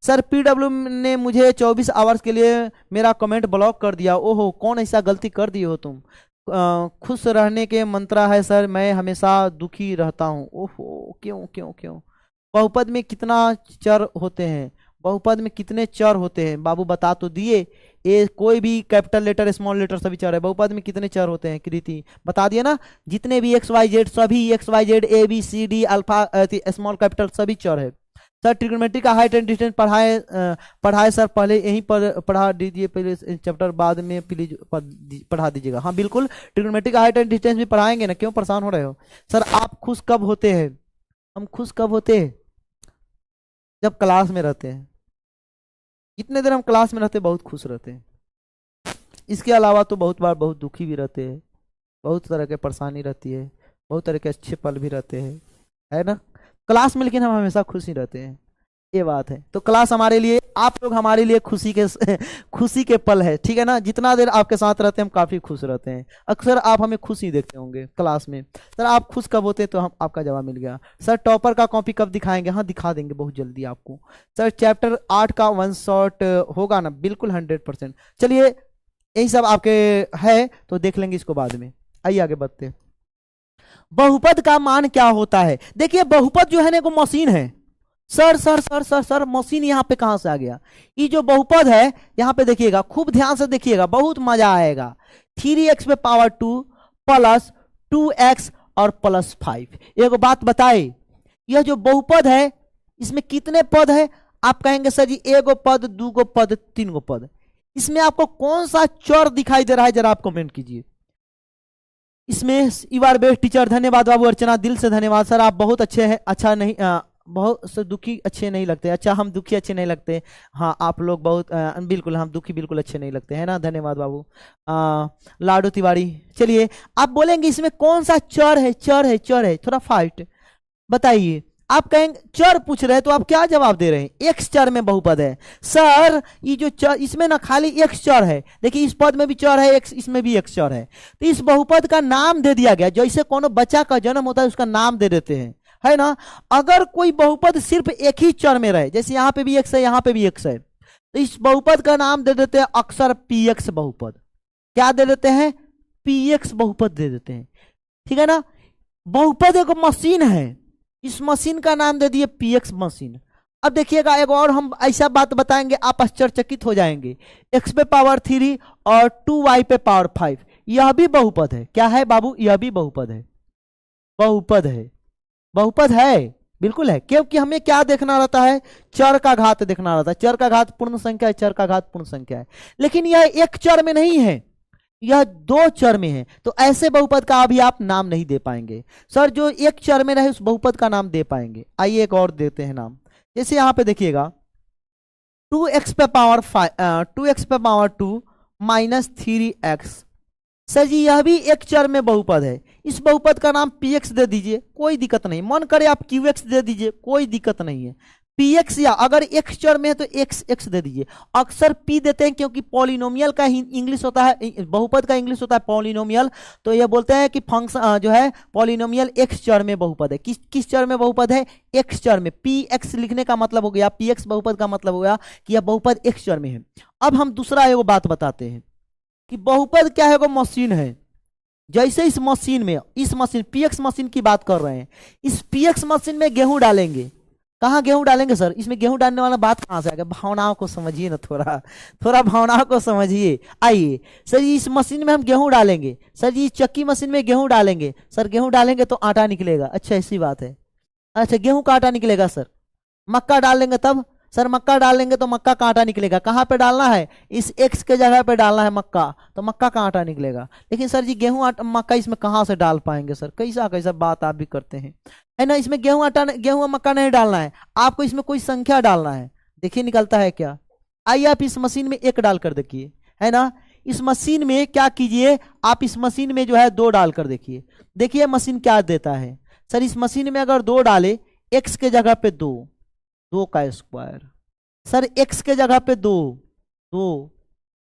सर पीडब्ल्यू ने मुझे 24 आवर्स के लिए मेरा कमेंट ब्लॉक कर दिया। ओहो, कौन ऐसा गलती कर दिए हो तुम? खुश रहने के मंत्रा है सर, मैं हमेशा दुखी रहता हूँ। ओहो, क्यों क्यों क्यों? बहुपद में कितना चर होते हैं? बहुपद में कितने चर होते हैं बाबू, बता तो दिए। ए कोई भी कैपिटल लेटर स्मॉल लेटर सभी चर है। बहुपद में कितने चर होते हैं कृति, बता दिए ना? जितने भी एक्स वाई जेड, सभी x y z a b c d alpha small capital सभी चर है। सर ट्रिग्नोमेट्री का हाइट एंड डिस्टेंस पढ़ाए सर, पहले यहीं पर पढ़ा दीजिए, पहले चैप्टर बाद में प्लीज पढ़ा दीजिएगा। हाँ बिल्कुल, ट्रिग्नोमेट्री का हाइट एंड डिस्टेंस भी पढ़ाएंगे ना, क्यों परेशान हो रहे हो? सर आप खुश कब होते हैं? हम खुश कब होते हैं? जब क्लास में रहते हैं। जितने देर हम क्लास में रहते हैं बहुत खुश रहते हैं। इसके अलावा तो बहुत बार बहुत दुखी भी रहते हैं, बहुत तरह के परेशानी रहती है, बहुत तरह के अच्छे पल भी रहते हैं, है ना क्लास में। लेकिन हम हमेशा खुश ही रहते हैं, ये बात है। तो क्लास हमारे लिए, आप लोग हमारे लिए खुशी के पल है, ठीक है ना? जितना देर आपके साथ रहते हैं हम काफी खुश रहते हैं। अक्सर आप हमें खुश ही देखते होंगे क्लास में। सर आप खुश कब होते हैं? तो हम, आपका जवाब मिल गया। सर टॉपर का कॉपी कब दिखाएंगे? हाँ दिखा देंगे बहुत जल्दी आपको। सर चैप्टर 8 का 1 शॉट होगा ना? बिल्कुल 100%। चलिए यही सब आपके है तो देख लेंगे इसको बाद में। आइए आगे बढ़ते हैं। बहुपद का मान क्या होता है? देखिए बहुपद जो है ना एगो मशीन है। Sir sir sir sir sir machine यहाँ पे कहां से आ गया? ये जो बहुपद है यहाँ पे देखिएगा, खूब ध्यान से देखिएगा, बहुत मजा आएगा। 3x पे पावर 2 प्लस 2x और प्लस 5। एक बात बताए, यह जो बहुपद है इसमें कितने पद है? आप कहेंगे सर जी एगो पद, 2 गो पद, 3 गो पद। इसमें आपको कौन सा चर दिखाई दे रहा है जरा आप कमेंट कीजिए। इसमें यू आर बेस्ट टीचर, धन्यवाद बाबू अर्चना, दिल से धन्यवाद। सर आप बहुत अच्छे हैं। अच्छा नहीं, बहुत से दुखी अच्छे नहीं लगते। अच्छा हम दुखी अच्छे नहीं लगते? हाँ आप लोग बहुत बिल्कुल, हम दुखी बिल्कुल अच्छे नहीं लगते, है ना? धन्यवाद बाबू। लाडू तिवारी। चलिए आप बोलेंगे इसमें कौन सा चर है? चर है, चर है, थोड़ा फाइट बताइए। आप कहेंगे चर पूछ रहे हैं तो आप क्या जवाब दे रहे हैं? एक्स चर में बहुपद है। सर ये जो चर, इसमें ना खाली एक्स चर है। देखिए इस पद में भी चर है, एक्स इसमें भी एक्स चर है। तो इस बहुपद का नाम दे दिया गया। जैसे कोनो बच्चा का जन्म होता है उसका नाम दे देते हैं, है ना? अगर कोई बहुपद सिर्फ एक ही चर में रहे, जैसे यहाँ पे भी एक्स है, यहाँ पे भी एक्स है, तो इस बहुपद का नाम दे देते हैं अक्सर पी एक्स बहुपद। क्या दे देते हैं? पी एक्स बहुपद दे देते हैं, ठीक है ना? बहुपद एक मशीन है, इस मशीन का नाम दे दिए पी एक्स मशीन। अब देखिएगा एक और हम ऐसा बात बताएंगे, आप आश्चर्यचकित हो जाएंगे। x पे पावर 3 और 2y पे पावर 5, यह भी बहुपद है। क्या है बाबू? यह भी बहुपद है, बहुपद है, बहुपद है, बिल्कुल है। क्योंकि हमें क्या देखना रहता है? चर का घात देखना रहता है। चर का घात पूर्ण संख्या है, चर का घात पूर्ण संख्या है। लेकिन यह एक चर में नहीं है, यह 2 चर में है। तो ऐसे बहुपद का अभी आप नाम नहीं दे पाएंगे। सर जो एक चर में रहे उस बहुपद का नाम दे पाएंगे। आइए एक और देते हैं नाम। जैसे यहां पे देखिएगा 2x पे पावर 2x पे पावर 2 माइनस 3x। सर जी यह भी एक चर में बहुपद है। इस बहुपद का नाम px दे दीजिए, कोई दिक्कत नहीं। मन करे आप qx दे दीजिए, कोई दिक्कत नहीं है। px या अगर x चर में है तो x दे दीजिए। अक्सर p देते हैं क्योंकि पॉलिनोमियल का इंग्लिश होता है, बहुपद का इंग्लिश होता है पॉलिनोमियल। तो ये बोलते हैं कि फंक्शन जो है पॉलिनोमियल x चर में बहुपद है। किस चर में बहुपद है? x चर में। px लिखने का मतलब हो गया, px बहुपद का मतलब हो गया कि यह बहुपद x चर में है। अब हम दूसरा एगो बात बताते हैं कि बहुपद क्या है? वो मशीन है। जैसे इस मशीन में, इस मशीन px मशीन की बात कर रहे हैं, इस px मशीन में गेहूं डालेंगे। कहाँ गेहूं डालेंगे सर? इसमें गेहूं डालने वाला बात कहां से आ गया? भावनाओं को समझिए ना, थोड़ा भावनाओं को समझिए। आइए सर जी इस मशीन में हम गेहूं डालेंगे। सर जी चक्की मशीन में गेहूं डालेंगे। सर गेहूं डालेंगे तो आटा निकलेगा। अच्छा ऐसी बात है। अच्छा गेहूं का आटा निकलेगा सर। मक्का डाल देंगे तब? सर मक्का डालेंगे तो मक्का का आटा निकलेगा, कहाँ पे डालना है, इस x के जगह पे डालना है मक्का, तो मक्का का आटा निकलेगा। लेकिन सर जी गेहूं आटा मक्का इसमें कहाँ से डाल पाएंगे सर, कैसा कैसा बात आप भी करते हैं, है ना। इसमें गेहूं आटा गेहूं और मक्का नहीं डालना है, आपको इसमें कोई संख्या डालना है। देखिए निकलता है क्या, आइए आप इस मशीन में 1 डाल कर देखिए, है ना। इस मशीन में क्या कीजिए, आप इस मशीन में जो है 2 डाल कर देखिए, देखिए मशीन क्या देता है। सर इस मशीन में अगर 2 डाले, x के जगह पे 2, 2 का स्क्वायर, सर x के जगह पे 2, 2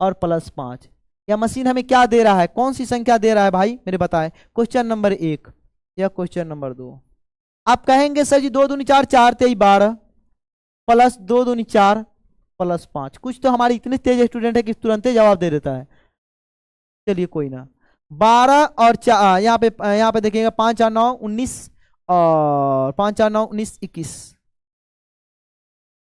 और प्लस 5, या मशीन हमें क्या दे रहा है, कौन सी संख्या दे रहा है भाई मेरे बताएं, क्वेश्चन नंबर 1 या क्वेश्चन नंबर 2। आप कहेंगे सर जी 2 दूनी 4, 4 तेई 12 प्लस 2 दूनी 4 प्लस 5, कुछ तो हमारे इतने तेज स्टूडेंट है कि तुरंत ही जवाब दे देता है। चलिए कोई ना, 12 और 4 यहाँ पे देखिएगा, 5 4 9 19 और 5 4 9 19 21,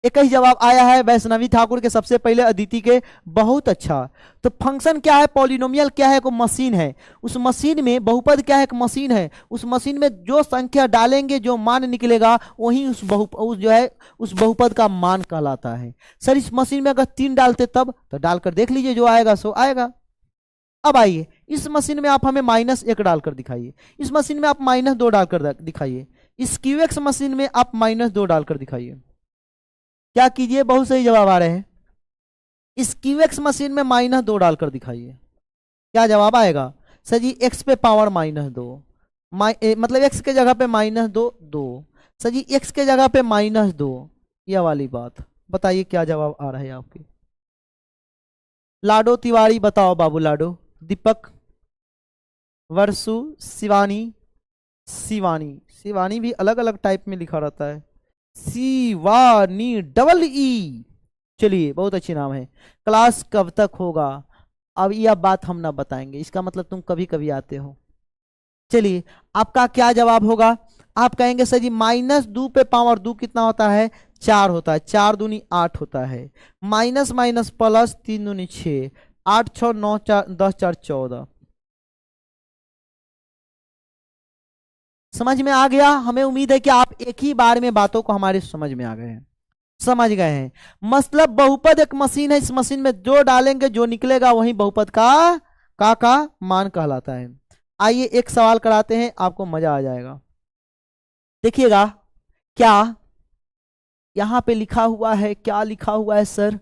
21 जवाब आया है वैष्णवी ठाकुर के सबसे पहले, अदिति के। बहुत अच्छा। तो फंक्शन क्या है, पॉलिनोमियल क्या है, को मशीन है, उस मशीन में बहुपद क्या है, एक मशीन है, उस मशीन में जो संख्या डालेंगे जो मान निकलेगा वही उस बहुपद का मान कहलाता है। सर इस मशीन में अगर 3 डालते तब, तो डालकर देख लीजिए जो आएगा सो आएगा। अब आइए इस मशीन में आप हमें -1 डालकर दिखाइए, इस मशीन में आप -2 डालकर दिखाइए, इस क्यूएक्स मशीन में आप -2 डालकर दिखाइए। क्या कीजिए, बहुत सही जवाब आ रहे हैं। इस क्यूएक्स मशीन में -2 डालकर दिखाइए, क्या जवाब आएगा, सर जी x पे पावर -2, मतलब x के जगह पे -2 2, सर जी x के जगह पे -2, यह वाली बात बताइए क्या जवाब आ रहा है आपके। लाडो तिवारी बताओ बाबू, लाडो, दीपक, वर्षु, शिवानी, शिवानी, शिवानी भी अलग अलग टाइप में लिखा रहता है, शिवानी डबल ई, चलिए बहुत अच्छी नाम है। क्लास कब तक होगा, अब यह बात हम ना बताएंगे, इसका मतलब तुम कभी कभी आते हो। चलिए आपका क्या जवाब होगा, आप कहेंगे सर जी -2 पे पावर 2 कितना होता है, 4 होता है, 4 दूनी 8 होता है, माइनस माइनस प्लस 3 दूनी 6, 8 6 9 4 10 4 14। समझ में आ गया, हमें उम्मीद है कि आप एक ही बार में बातों को हमारे समझ में आ गए हैं, समझ गए हैं। मतलब बहुपद एक मशीन है, इस मशीन में जो डालेंगे जो निकलेगा वही बहुपद का मान कहलाता है। आइए एक सवाल कराते हैं, आपको मजा आ जाएगा। देखिएगा क्या यहां पे लिखा हुआ है, क्या लिखा हुआ है सर,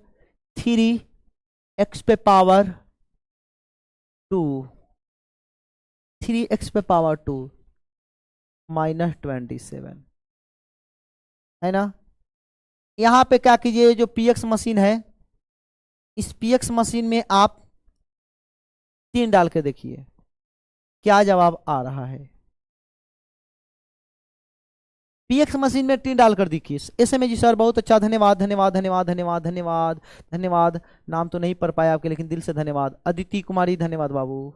3x पे पावर 2, 3x पे पावर 2 -27, है ना। यहां पे क्या कीजिए, जो px मशीन है, इस px मशीन में आप 3 डाल के देखिए क्या जवाब आ रहा है। px मशीन में 3 डालकर देखिए। एसएमए जी सर बहुत अच्छा, धन्यवाद धन्यवाद धन्यवाद धन्यवाद धन्यवाद धन्यवाद, नाम तो नहीं पढ़ पाया आपके लेकिन दिल से धन्यवाद। अदिति कुमारी धन्यवाद बाबू।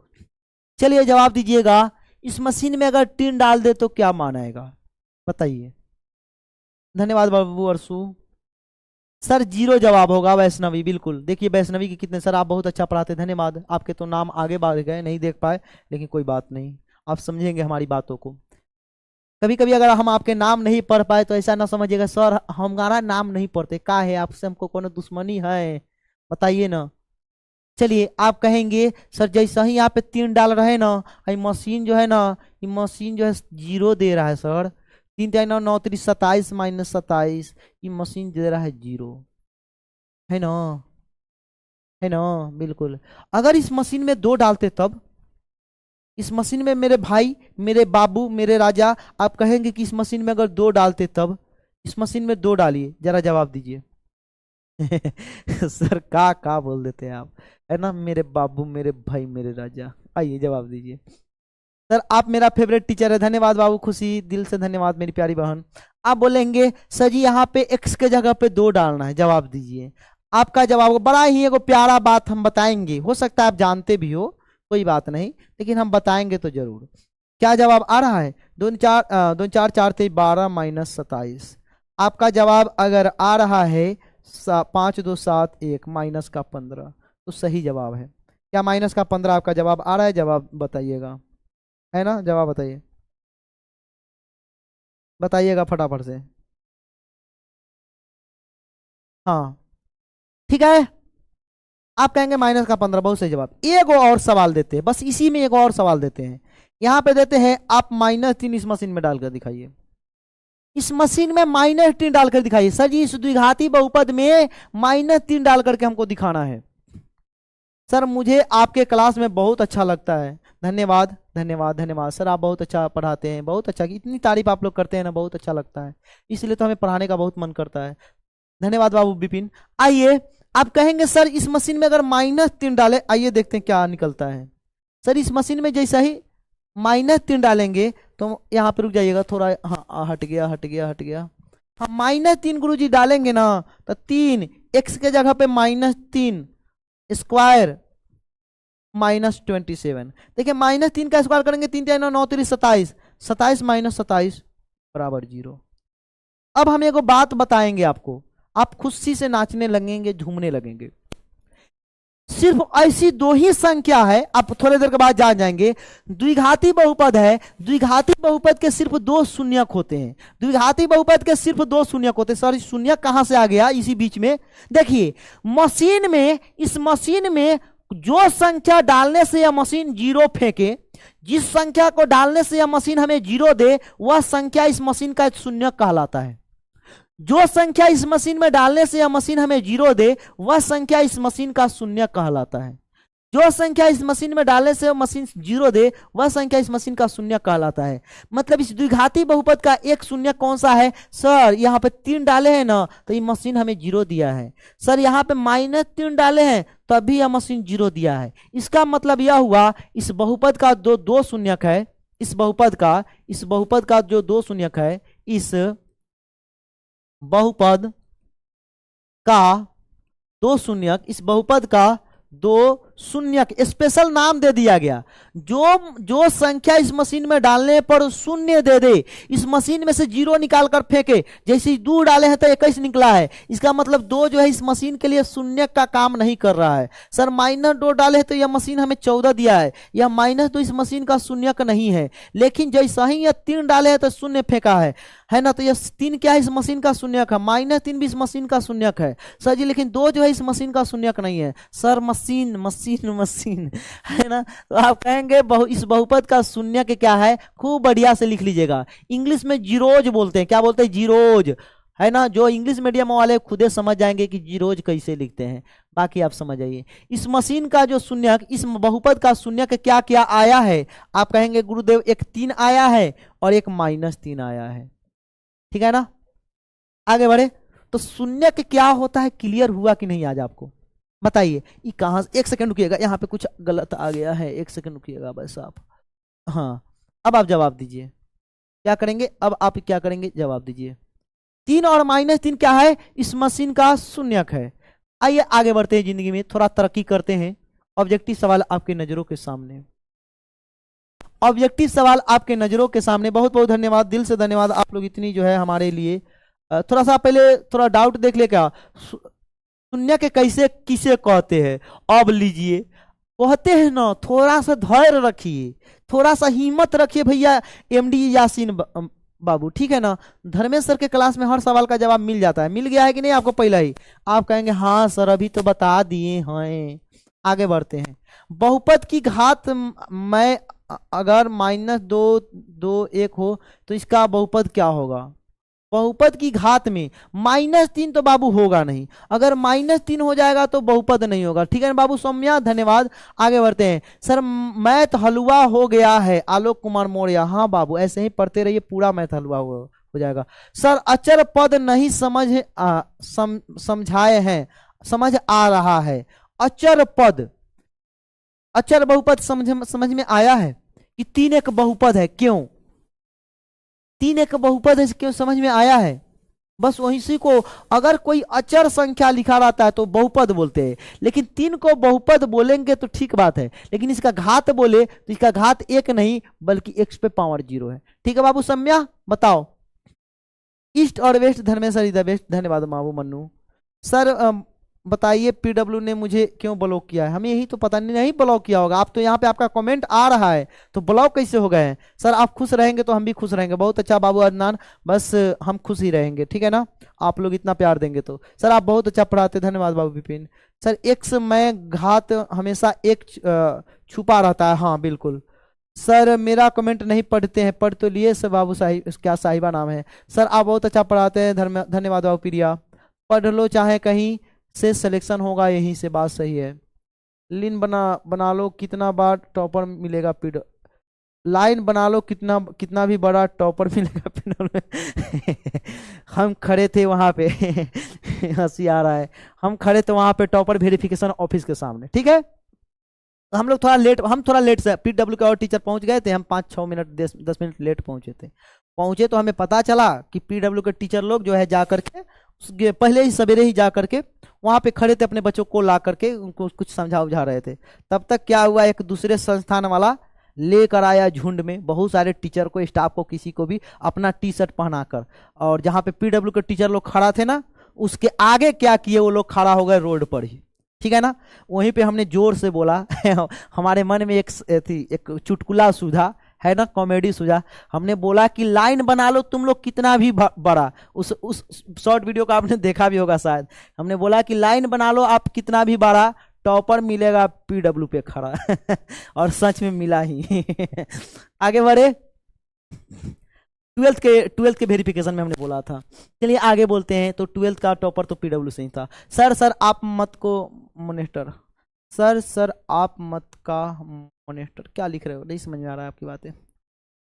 चलिए जवाब दीजिएगा, इस मशीन में अगर 3 डाल दे तो क्या मान आएगा, बताइए। धन्यवाद बाबू अर्सू। सर 0 जवाब होगा, वैष्णवी बिल्कुल। देखिए वैष्णवी के कितने, सर आप बहुत अच्छा पढ़ाते, धन्यवाद। आपके तो नाम आगे बढ़ गए, नहीं देख पाए, लेकिन कोई बात नहीं, आप समझेंगे हमारी बातों को। कभी कभी अगर हम आपके नाम नहीं पढ़ पाए तो ऐसा ना समझिएगा सर हमारा नाम नहीं पढ़ते, का है आपसे हमको कोनो दुश्मनी है, बताइए ना। चलिए आप कहेंगे सर जैसे ही यहाँ पे 3 डाल रहे हैं ना, ये मशीन जो है ना, ये मशीन जो है 0 दे रहा है सर, 3 3 9 9 3 27 -27, ये मशीन दे रहा है 0, है ना, है ना, बिल्कुल। अगर इस मशीन में 2 डालते तब, इस मशीन में मेरे भाई, मेरे बाबू, मेरे राजा, आप कहेंगे कि इस मशीन में अगर 2 डालते तब, इस मशीन में 2 डालिए, जरा जवाब दीजिए। सर का बोल देते हैं आप, है ना, मेरे बाबू, मेरे भाई, मेरे राजा, आइए जवाब दीजिए। सर आप मेरा फेवरेट टीचर है, धन्यवाद बाबू, खुशी, दिल से धन्यवाद मेरी प्यारी बहन। आप बोलेंगे सर जी यहाँ पे x के जगह पे 2 डालना है, जवाब दीजिए। आपका जवाब बड़ा ही एगो प्यारा बात हम बताएंगे, हो सकता है आप जानते भी हो, कोई बात नहीं, लेकिन हम बताएंगे तो जरूर। क्या जवाब आ रहा है, 2 4 4 4 थे 12 -27। आपका जवाब अगर आ रहा है 5 2 7 1 -15, तो सही जवाब है। क्या -15 आपका जवाब आ रहा है, जवाब बताइएगा, है ना, जवाब बताइए, बताइएगा फटाफट से। हाँ ठीक है। आप कहेंगे माइनस का 15, बहुत सही जवाब। एक और सवाल देते हैं, बस इसी में एक और सवाल देते हैं। यहां पे देते हैं आप -3 इस मशीन में डालकर दिखाइए। इस मशीन में -3 डालकर दिखाइए। सर जी इस द्विघाती बहुपद में -3 डाल करके हमको दिखाना है। सर मुझे आपके क्लास में बहुत अच्छा लगता है, धन्यवाद धन्यवाद धन्यवाद। सर आप बहुत अच्छा पढ़ाते हैं, बहुत अच्छा, इतनी तारीफ आप लोग करते हैं ना, बहुत अच्छा लगता है, इसलिए तो हमें पढ़ाने का बहुत मन करता है। धन्यवाद बाबू विपिन। आइए आप कहेंगे सर इस मशीन में अगर -3 डालें, आइए देखते हैं क्या निकलता है। सर इस मशीन में जैसा ही -3 डालेंगे तो यहाँ पे रुक जाइएगा थोड़ा, हाँ हट गया हट गया हट गया। हम -3 गुरुजी डालेंगे ना तो 3 x के जगह पे -3 स्क्वायर -27। देखिए -3 का स्क्वायर करेंगे, 3 3 9 3 27, 27 -27 बराबर 0। अब हम एक बात बताएंगे आपको, आप खुशी से नाचने लगेंगे, झूमने लगेंगे। सिर्फ ऐसी दो ही संख्या है, आप थोड़ी देर के बाद जान जाएंगे। द्विघाती बहुपद है, द्विघाती बहुपद के सिर्फ 2 शून्यक होते हैं। द्विघाती बहुपद के सिर्फ 2 शून्यक होते हैं। सर शून्यक कहां से आ गया इसी बीच में? देखिए मशीन में, इस मशीन में जो संख्या डालने से यह मशीन 0 फेंके, जिस संख्या को डालने से यह मशीन हमें 0 दे, वह संख्या इस मशीन का एक शून्यक कहलाता है। जो संख्या इस मशीन में डालने से यह मशीन हमें 0 दे, वह संख्या इस मशीन का शून्यक कहलाता है। जो संख्या इस मशीन में डालने से मशीन 0 दे, वह संख्या इस मशीन का शून्यक कहलाता है। मतलब इस द्विघाती बहुपद का एक शून्यक कौन सा है? सर यहाँ पे 3 डाले हैं ना तो ये मशीन हमें 0 दिया है। सर यहाँ पे -3 डाले हैं तो अभी यह मशीन 0 दिया है। इसका मतलब यह हुआ इस बहुपद का दो शून्यक है, इस बहुपद का जो 2 शून्यक है, इस बहुपद का 2 शून्यक, इस बहुपद का 2 शून्यक स्पेशल नाम दे दिया गया। जो संख्या इस मशीन में डालने पर शून्य दे दे, इस मशीन में से 0 निकाल कर फेंके, जैसे 2 डाले हैं तो 21 निकला है, इसका मतलब 2 जो है इस मशीन के लिए शून्य का काम नहीं कर रहा है। सर -2 डाले हैं तो यह मशीन हमें 14 दिया है, यह -2 इस मशीन का शून्यक नहीं है। लेकिन जैसा ही यह 3 डाले हैं तो शून्य फेंका है ना, तो यह 3 क्या है इस मशीन का शून्यक है, -3 भी इस मशीन का शून्यक है। सर जी लेकिन 2 जो है इस मशीन का शून्यक नहीं है। सर मशीन मशीन मशीन है ना, तो आप कहेंगे इस बहुपद का शून्यक क्या है? खूब बढ़िया से लिख लीजिएगा। इंग्लिश में जीरोज बोलते हैं, क्या बोलते हैं? जीरोज, है ना। जो इंग्लिश मीडियम वाले खुदे समझ जाएंगे कि जीरोज कैसे लिखते हैं, बाकी आप समझ आइए। इस मशीन का जो शून्यक, इस बहुपद का शून्यक क्या क्या आया है? आप कहेंगे गुरुदेव एक 3 आया है और एक -3 आया है, ठीक है ना। आगे बढ़े तो शून्यक क्या होता है, क्लियर हुआ कि नहीं आज आपको? बताइए। ये कहां से, 1 सेकंड रुकिएगा, यहाँ पे कुछ गलत आ गया है, 1 सेकंड रुकिएगा बस आप। हाँ अब आप जवाब दीजिए, क्या करेंगे? अब आप क्या करेंगे? जवाब दीजिए। 3 और -3 क्या है? इस मशीन का शून्यक है। आइए आगे बढ़ते हैं, जिंदगी में थोड़ा तरक्की करते हैं। ऑब्जेक्टिव सवाल आपके नजरों के सामने, ऑब्जेक्टिव सवाल आपके नजरों के सामने। बहुत बहुत धन्यवाद, दिल से धन्यवाद आप लोग इतनी जो है हमारे लिए। थोड़ा सा पहले थोड़ा डाउट देख ले, क्या शून्य के कैसे किसे कहते हैं? अब लीजिए, कहते हैं ना, थोड़ा सा धैर्य रखिए, थोड़ा सा हिम्मत रखिए भैया MD यासीन बाबू, ठीक है ना। धर्मेश सर के क्लास में हर सवाल का जवाब मिल जाता है। मिल गया है कि नहीं आपको पहले ही? आप कहेंगे हाँ सर अभी तो बता दिए हैं। आगे बढ़ते हैं। बहुपद की घात में अगर -2 2 1 हो तो इसका बहुपद क्या होगा? बहुपद की घात में -3 तो बाबू होगा नहीं, अगर -3 हो जाएगा तो बहुपद नहीं होगा, ठीक है ना बाबू सौम्या, धन्यवाद। आगे बढ़ते हैं। सर मैथ हलवा हो गया है, आलोक कुमार मौर्य। हाँ बाबू ऐसे ही पढ़ते रहिए, पूरा मैथ हलवा हो जाएगा। सर अचर पद नहीं समझाए हैं, समझ आ रहा है। अचर पद, अचर बहुपद समझ में आया है कि 3 एक बहुपद है, क्यों 3 एक बहुपद है, क्यों समझ में आया है? बस वहीं से को, अगर कोई अचर संख्या लिखा रहता है तो बहुपद बोलते हैं, लेकिन 3 को बहुपद बोलेंगे तो ठीक बात है, लेकिन इसका घात बोले तो इसका घात 1 नहीं बल्कि x पे पावर 0 है, ठीक है बाबू सम्या। बताओ ईस्ट और वेस्ट, धर्मेश सर इधर वेस्ट, धन्यवाद बाबू मन्नू। सर बताइए पीडब्ल्यू ने मुझे क्यों ब्लॉक किया है? हमें यही तो पता नहीं, नहीं ब्लॉक किया होगा। आप तो यहाँ पे आपका कमेंट आ रहा है तो ब्लॉक कैसे हो गए हैं? सर आप खुश रहेंगे तो हम भी खुश रहेंगे। बहुत अच्छा बाबू अदनान, बस हम खुश ही रहेंगे, ठीक है ना, आप लोग इतना प्यार देंगे तो। सर आप बहुत अच्छा पढ़ाते, धन्यवाद बाबू विपिन। सर एक्स में घात हमेशा एक छुपा रहता है, हाँ बिल्कुल। सर मेरा कमेंट नहीं पढ़ते हैं, पढ़ तो लिए सर बाबू साहिब, क्या साहिबा नाम है। सर आप बहुत अच्छा पढ़ाते हैं, धन्यवाद बाबू प्रिया। पढ़ लो चाहे कहीं से सिलेक्शन होगा, यहीं से, बात सही है। लिन बना लो, कितना बार टॉपर मिलेगा पीड, लाइन बना लो, कितना कितना भी बड़ा टॉपर मिलेगा पीड में। हम खड़े थे वहां पे। हंसी आ रहा है। हम खड़े थे वहां पे टॉपर वेरिफिकेशन ऑफिस के सामने, ठीक है। हम लोग थोड़ा लेट से पीडब्ल्यू के और टीचर पहुंच गए थे, हम 5-6 मिनट 10 मिनट लेट पहुंचे थे। पहुंचे तो हमें पता चला कि पीडब्ल्यू के टीचर लोग जो है जा करके उसके पहले ही सवेरे ही जा करके वहां पे खड़े थे, अपने बच्चों को ला करके उनको कुछ समझा उझा रहे थे। तब तक क्या हुआ, एक दूसरे संस्थान वाला लेकर आया झुंड में बहुत सारे टीचर को, स्टाफ को, किसी को भी अपना टी शर्ट पहनाकर, और जहां पे पीडब्ल्यू के टीचर लोग खड़ा थे ना, उसके आगे क्या किए, वो लोग खड़ा हो गए रोड पर ही, ठीक है ना। वहीं पे हमने जोर से बोला। हमारे मन में एक चुटकुला सूझा है ना, कॉमेडी सूझा। हमने बोला कि लाइन बना लो तुम लोग कितना भी बड़ा, उस शॉर्ट वीडियो का आपने देखा भी होगा शायद। हमने बोला कि लाइन बना लो आप कितना भी बड़ा, टॉपर मिलेगा पीडब्ल्यू पे खड़ा। और सच में मिला ही। आगे बढ़े। ट्वेल्थ के वेरिफिकेशन में हमने बोला था। चलिए आगे बोलते हैं। तो ट्वेल्थ का टॉपर तो पीडब्ल्यू से ही था। सर आप मत को मोनेस्टर, सर आप मत का मोनेस्टर, क्या लिख रहे हो, नहीं समझ में आ रहा है आपकी बातें।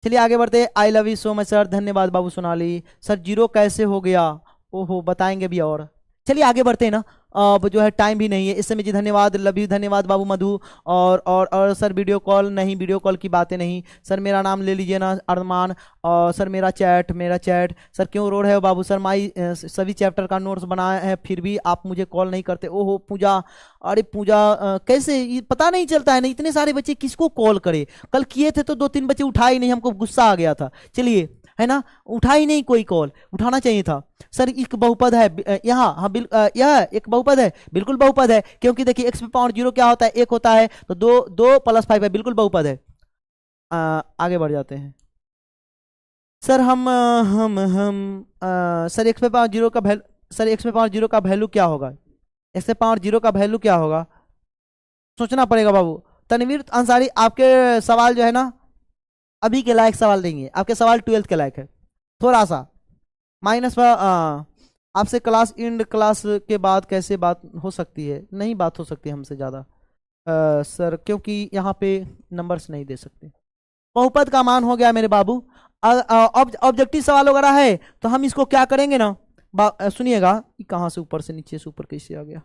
चलिए आगे बढ़ते। I love you so much sir, धन्यवाद बाबू सोनाली। सर जीरो कैसे हो गया, ओहो बताएंगे भी और। चलिए आगे बढ़ते हैं ना, अब जो है टाइम भी नहीं है इस समय जी। धन्यवाद लव यू, धन्यवाद बाबू मधु। और सर वीडियो कॉल नहीं, वीडियो कॉल की बातें नहीं। सर मेरा नाम ले लीजिए ना, अरमान। और सर मेरा चैट। सर क्यों रो रहे हो बाबू? सर माई सभी चैप्टर का नोट्स बनाए हैं फिर भी आप मुझे कॉल नहीं करते। ओहो पूजा, अरे पूजा कैसे, ये पता नहीं चलता है ना, इतने सारे बच्चे किसको कॉल करे। कल किए थे तो 2-3 बच्चे उठा ही नहीं, हमको गुस्सा आ गया था। चलिए है ना, उठा ही नहीं कोई कॉल, उठाना चाहिए था। सर एक बहुपद है यहाँ, हाँ यह एक बहुपद है, बिल्कुल बहुपद है, क्योंकि देखिए एक्स पे पावर 0 क्या होता है, 1 होता है, तो 2 + 5 है, बिल्कुल बहुपद है। आगे बढ़ जाते हैं। सर सर एक्स पे पावर 0 का वैल्यू, सर एक्स पे पावर 0 का वैल्यू क्या होगा? एक्स पे पावर 0 का वैल्यू क्या होगा, सोचना पड़ेगा बाबू। तनवीर अंसारी, आपके सवाल जो है ना अभी के लायक सवाल नहीं है, आपके सवाल 12th के लायक है। थोड़ा सा माइनस आपसे क्लास एंड क्लास के बाद कैसे बात हो सकती है? नहीं बात हो सकती हमसे ज़्यादा सर, क्योंकि यहाँ पे नंबर्स नहीं दे सकते। बहुपद का मान हो गया मेरे बाबू। ऑब्जेक्टिव सवाल वगैरह है तो हम इसको क्या करेंगे ना, सुनिएगा, कहाँ से ऊपर से नीचे से ऊपर कैसे आ गया,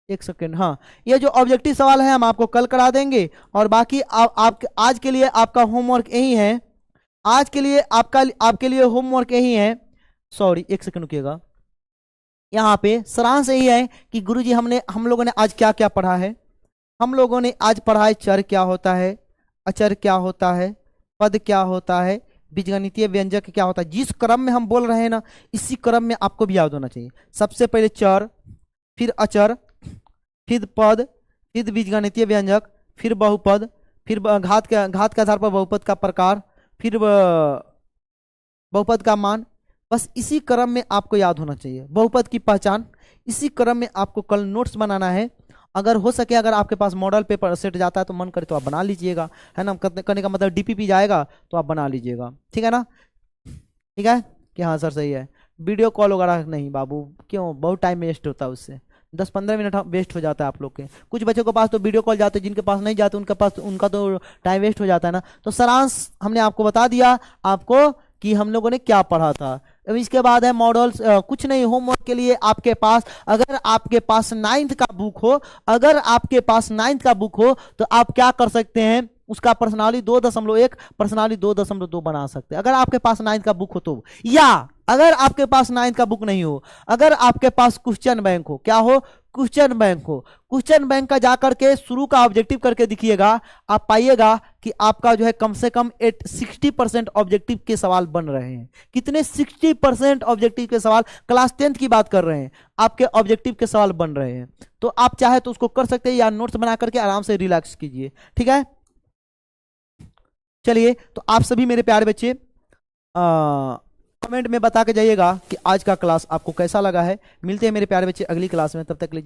एक सेकेंड। हाँ, ये जो ऑब्जेक्टिव सवाल है हम आपको कल करा देंगे, और बाकी आज के लिए आपका होमवर्क यही है। आज के लिए आपके लिए होमवर्क यही है। सॉरी एक सेकंड रुकिएगा। यहाँ पे सारांश यही है कि गुरुजी हम लोगों ने आज क्या क्या पढ़ा है। हम लोगों ने आज पढ़ा है चर क्या होता है, अचर क्या होता है, पद क्या होता है, बीजगणितीय व्यंजक क्या होता है। जिस क्रम में हम बोल रहे हैं ना, इसी क्रम में आपको भी याद होना चाहिए। सबसे पहले चर, फिर अचर, फिर पद, फिर बीजगणितीय व्यंजक, फिर बहुपद, फिर घात के आधार पर बहुपद का प्रकार, फिर बहुपद का मान। बस इसी क्रम में आपको याद होना चाहिए। बहुपद की पहचान, इसी क्रम में आपको कल नोट्स बनाना है। अगर हो सके, अगर आपके पास मॉडल पेपर सेट जाता है तो मन करे तो आप बना लीजिएगा, है ना। करने का मतलब डीपीपी जाएगा तो आप बना लीजिएगा, ठीक है ना। ठीक है कि हाँ सर सही है। वीडियो कॉल वगैरह नहीं बाबू, क्यों, बहुत टाइम वेस्ट होता है उससे, 10-15 मिनट वेस्ट हो जाता है आप लोग के। कुछ बच्चों के पास तो वीडियो कॉल जाते हैं, जिनके पास नहीं जाते उनका तो टाइम वेस्ट हो जाता है ना। तो सारांश हमने आपको बता दिया आपको कि हम लोगों ने क्या पढ़ा था। अब इसके बाद है मॉडल्स। कुछ नहीं, होमवर्क के लिए आपके पास, अगर आपके पास 9th का बुक हो, अगर आपके पास 9th का बुक हो तो आप क्या कर सकते हैं, उसका पर्सनाली 2.1 पर्सनाली 2.2 बना सकते हैं, अगर आपके पास 9th का बुक हो तो। या अगर आपके पास 9th का बुक नहीं हो, अगर आपके पास क्वेश्चन बैंक हो, क्या हो, क्वेश्चन बैंक हो, क्वेश्चन बैंक का जाकर के शुरू का ऑब्जेक्टिव करके दिखिएगा, आप पाइएगा कि आपका जो है कम से कम 60% ऑब्जेक्टिव के सवाल बन रहे हैं। कितने? 60% ऑब्जेक्टिव के सवाल, क्लास 10th की बात कर रहे हैं, आपके ऑब्जेक्टिव के सवाल बन रहे हैं। तो आप चाहे तो उसको कर सकते हैं या नोट्स बना करके आराम से रिलैक्स कीजिए, ठीक है। चलिए, तो आप सभी मेरे प्यारे बच्चे कमेंट में बता के जाइएगा कि आज का क्लास आपको कैसा लगा है। मिलते हैं मेरे प्यारे बच्चे अगली क्लास में, तब तक के लिए